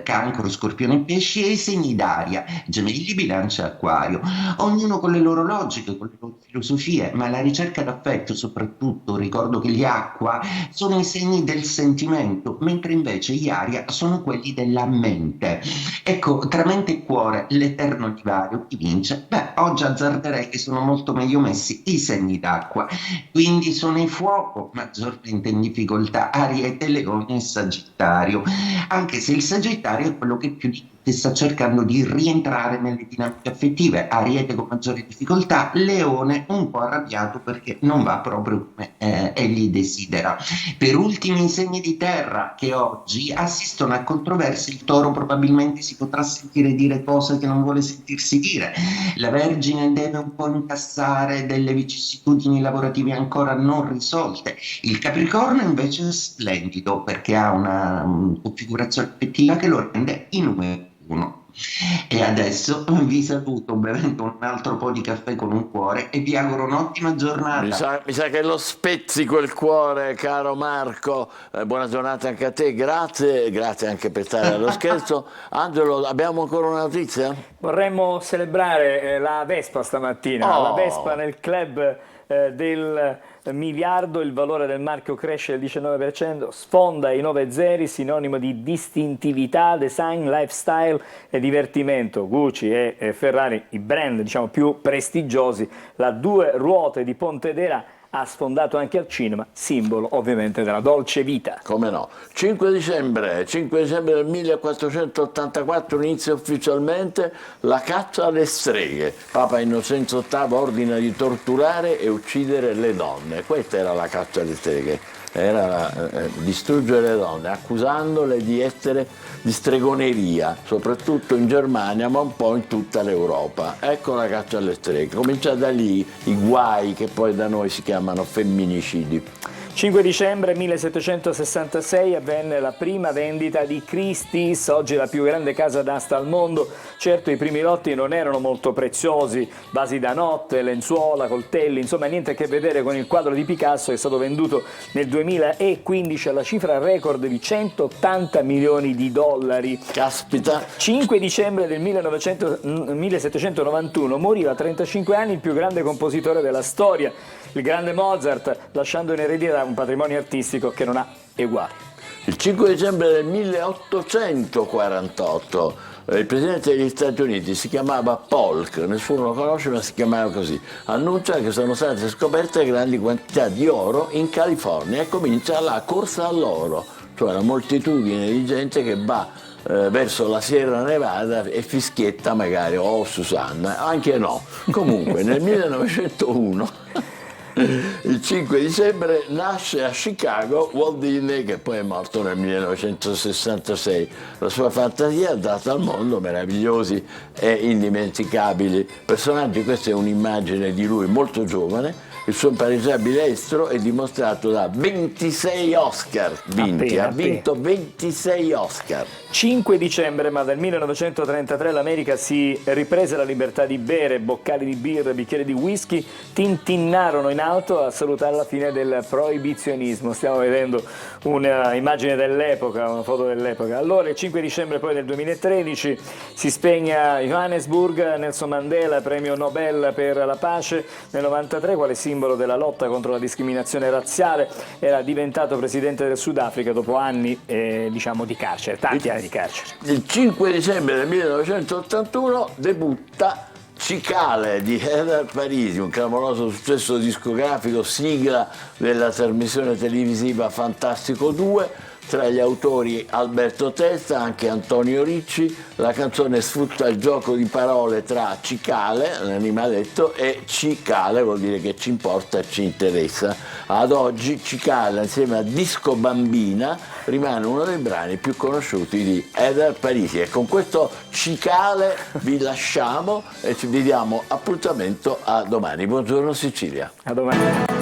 Cancro, Scorpione e Pesci, e i segni d'aria, Gemelli, Bilancia e Acquario, ognuno con le loro logiche, con le loro filosofie, ma la ricerca d'affetto soprattutto. Ricordo che gli acqua sono i segni del sentimento, mentre invece gli aria sono quelli della mente. Ecco, tra mente e cuore l'eterno divario chi vince? Beh, oggi azzarderei che sono molto meglio messi i segni d'acqua, quindi sono i fuoco maggiormente in difficoltà, Ariete, Leone e Sagittario, anche se il Sagittario è quello che più di tutti sta cercando di rientrare nelle dinamiche affettive. Ariete con maggiore difficoltà, Leone un po' arrabbiato perché non va proprio come egli desidera. Per ultimi i segni di terra che oggi assistono a controversie. Il Toro probabilmente si potrà sentire dire cose che non vuole sentirsi dire, la Vergine deve un po' incassare delle vicissitudini lavorative ancora non risolte, il Capricorno invece è splendido perché ha una configurazione affettiva che lo rende in numero uno. E adesso vi saluto bevendo un altro po' di caffè con un cuore e vi auguro un'ottima giornata. Mi sa che lo spezzi quel cuore, caro Marco. Buona giornata anche a te, grazie anche per stare allo scherzo. Angelo, abbiamo ancora una notizia? Vorremmo celebrare la Vespa stamattina, la Vespa nel club del miliardo, il valore del marchio cresce del 19%, sfonda i 9 zeri, sinonimo di distintività, design, lifestyle e divertimento. Gucci e Ferrari, i brand diciamo più prestigiosi, la due ruote di Pontedera ha sfondato anche al cinema, simbolo ovviamente della dolce vita. Come no? 5 dicembre del 1484 inizia ufficialmente la caccia alle streghe. Papa Innocenzo VIII ordina di torturare e uccidere le donne. Questa era la caccia alle streghe, era distruggere le donne, accusandole di essere di stregoneria, soprattutto in Germania, ma un po' in tutta l'Europa. Ecco la caccia alle streghe. Comincia da lì i guai che poi da noi si chiamano femminicidi. 5 dicembre 1766 avvenne la prima vendita di Christie's, oggi la più grande casa d'asta al mondo. Certo, i primi lotti non erano molto preziosi, vasi da notte, lenzuola, coltelli, insomma niente a che vedere con il quadro di Picasso che è stato venduto nel 2015 alla cifra record di 180 milioni di dollari. Caspita! 5 dicembre del 1791 moriva a 35 anni il più grande compositore della storia, il grande Mozart, lasciando in eredità un patrimonio artistico che non ha eguali. Il 5 dicembre del 1848 il presidente degli Stati Uniti si chiamava Polk, nessuno lo conosce ma si chiamava così, annuncia che sono state scoperte grandi quantità di oro in California e comincia la corsa all'oro, cioè la moltitudine di gente che va verso la Sierra Nevada e fischietta magari, o Susanna, anche no. Comunque nel 1901 il 5 dicembre nasce a Chicago Walt Disney, che poi è morto nel 1966. La sua fantasia ha dato al mondo meravigliosi e indimenticabili personaggi. Questa è un'immagine di lui molto giovane. Il suo impareggiabile estro è dimostrato da 26 Oscar vinti, ha vinto 26 Oscar. 5 dicembre, ma del 1933 l'America si riprese la libertà di bere, boccali di birra, bicchieri di whisky tintinnarono in alto a salutare la fine del proibizionismo. Stiamo vedendo un'immagine dell'epoca, una foto dell'epoca. Allora il 5 dicembre poi del 2013 si spegne a Johannesburg Nelson Mandela, premio Nobel per la pace. Nel 93, quale simbolo della lotta contro la discriminazione razziale, era diventato presidente del Sudafrica dopo anni di carcere, tanti anni di carcere. Il 5 dicembre del 1981 debutta Cicale di Heather Parisi, un clamoroso successo discografico, sigla della trasmissione televisiva Fantastico 2. Tra gli autori Alberto Testa, anche Antonio Ricci. La canzone sfrutta il gioco di parole tra cicale, l'animaletto, e cicale, vuol dire che ci importa e ci interessa. Ad oggi Cicale insieme a Disco Bambina rimane uno dei brani più conosciuti di Heather Parisi. E con questo cicale vi lasciamo e vi diamo appuntamento a domani. Buongiorno Sicilia. A domani.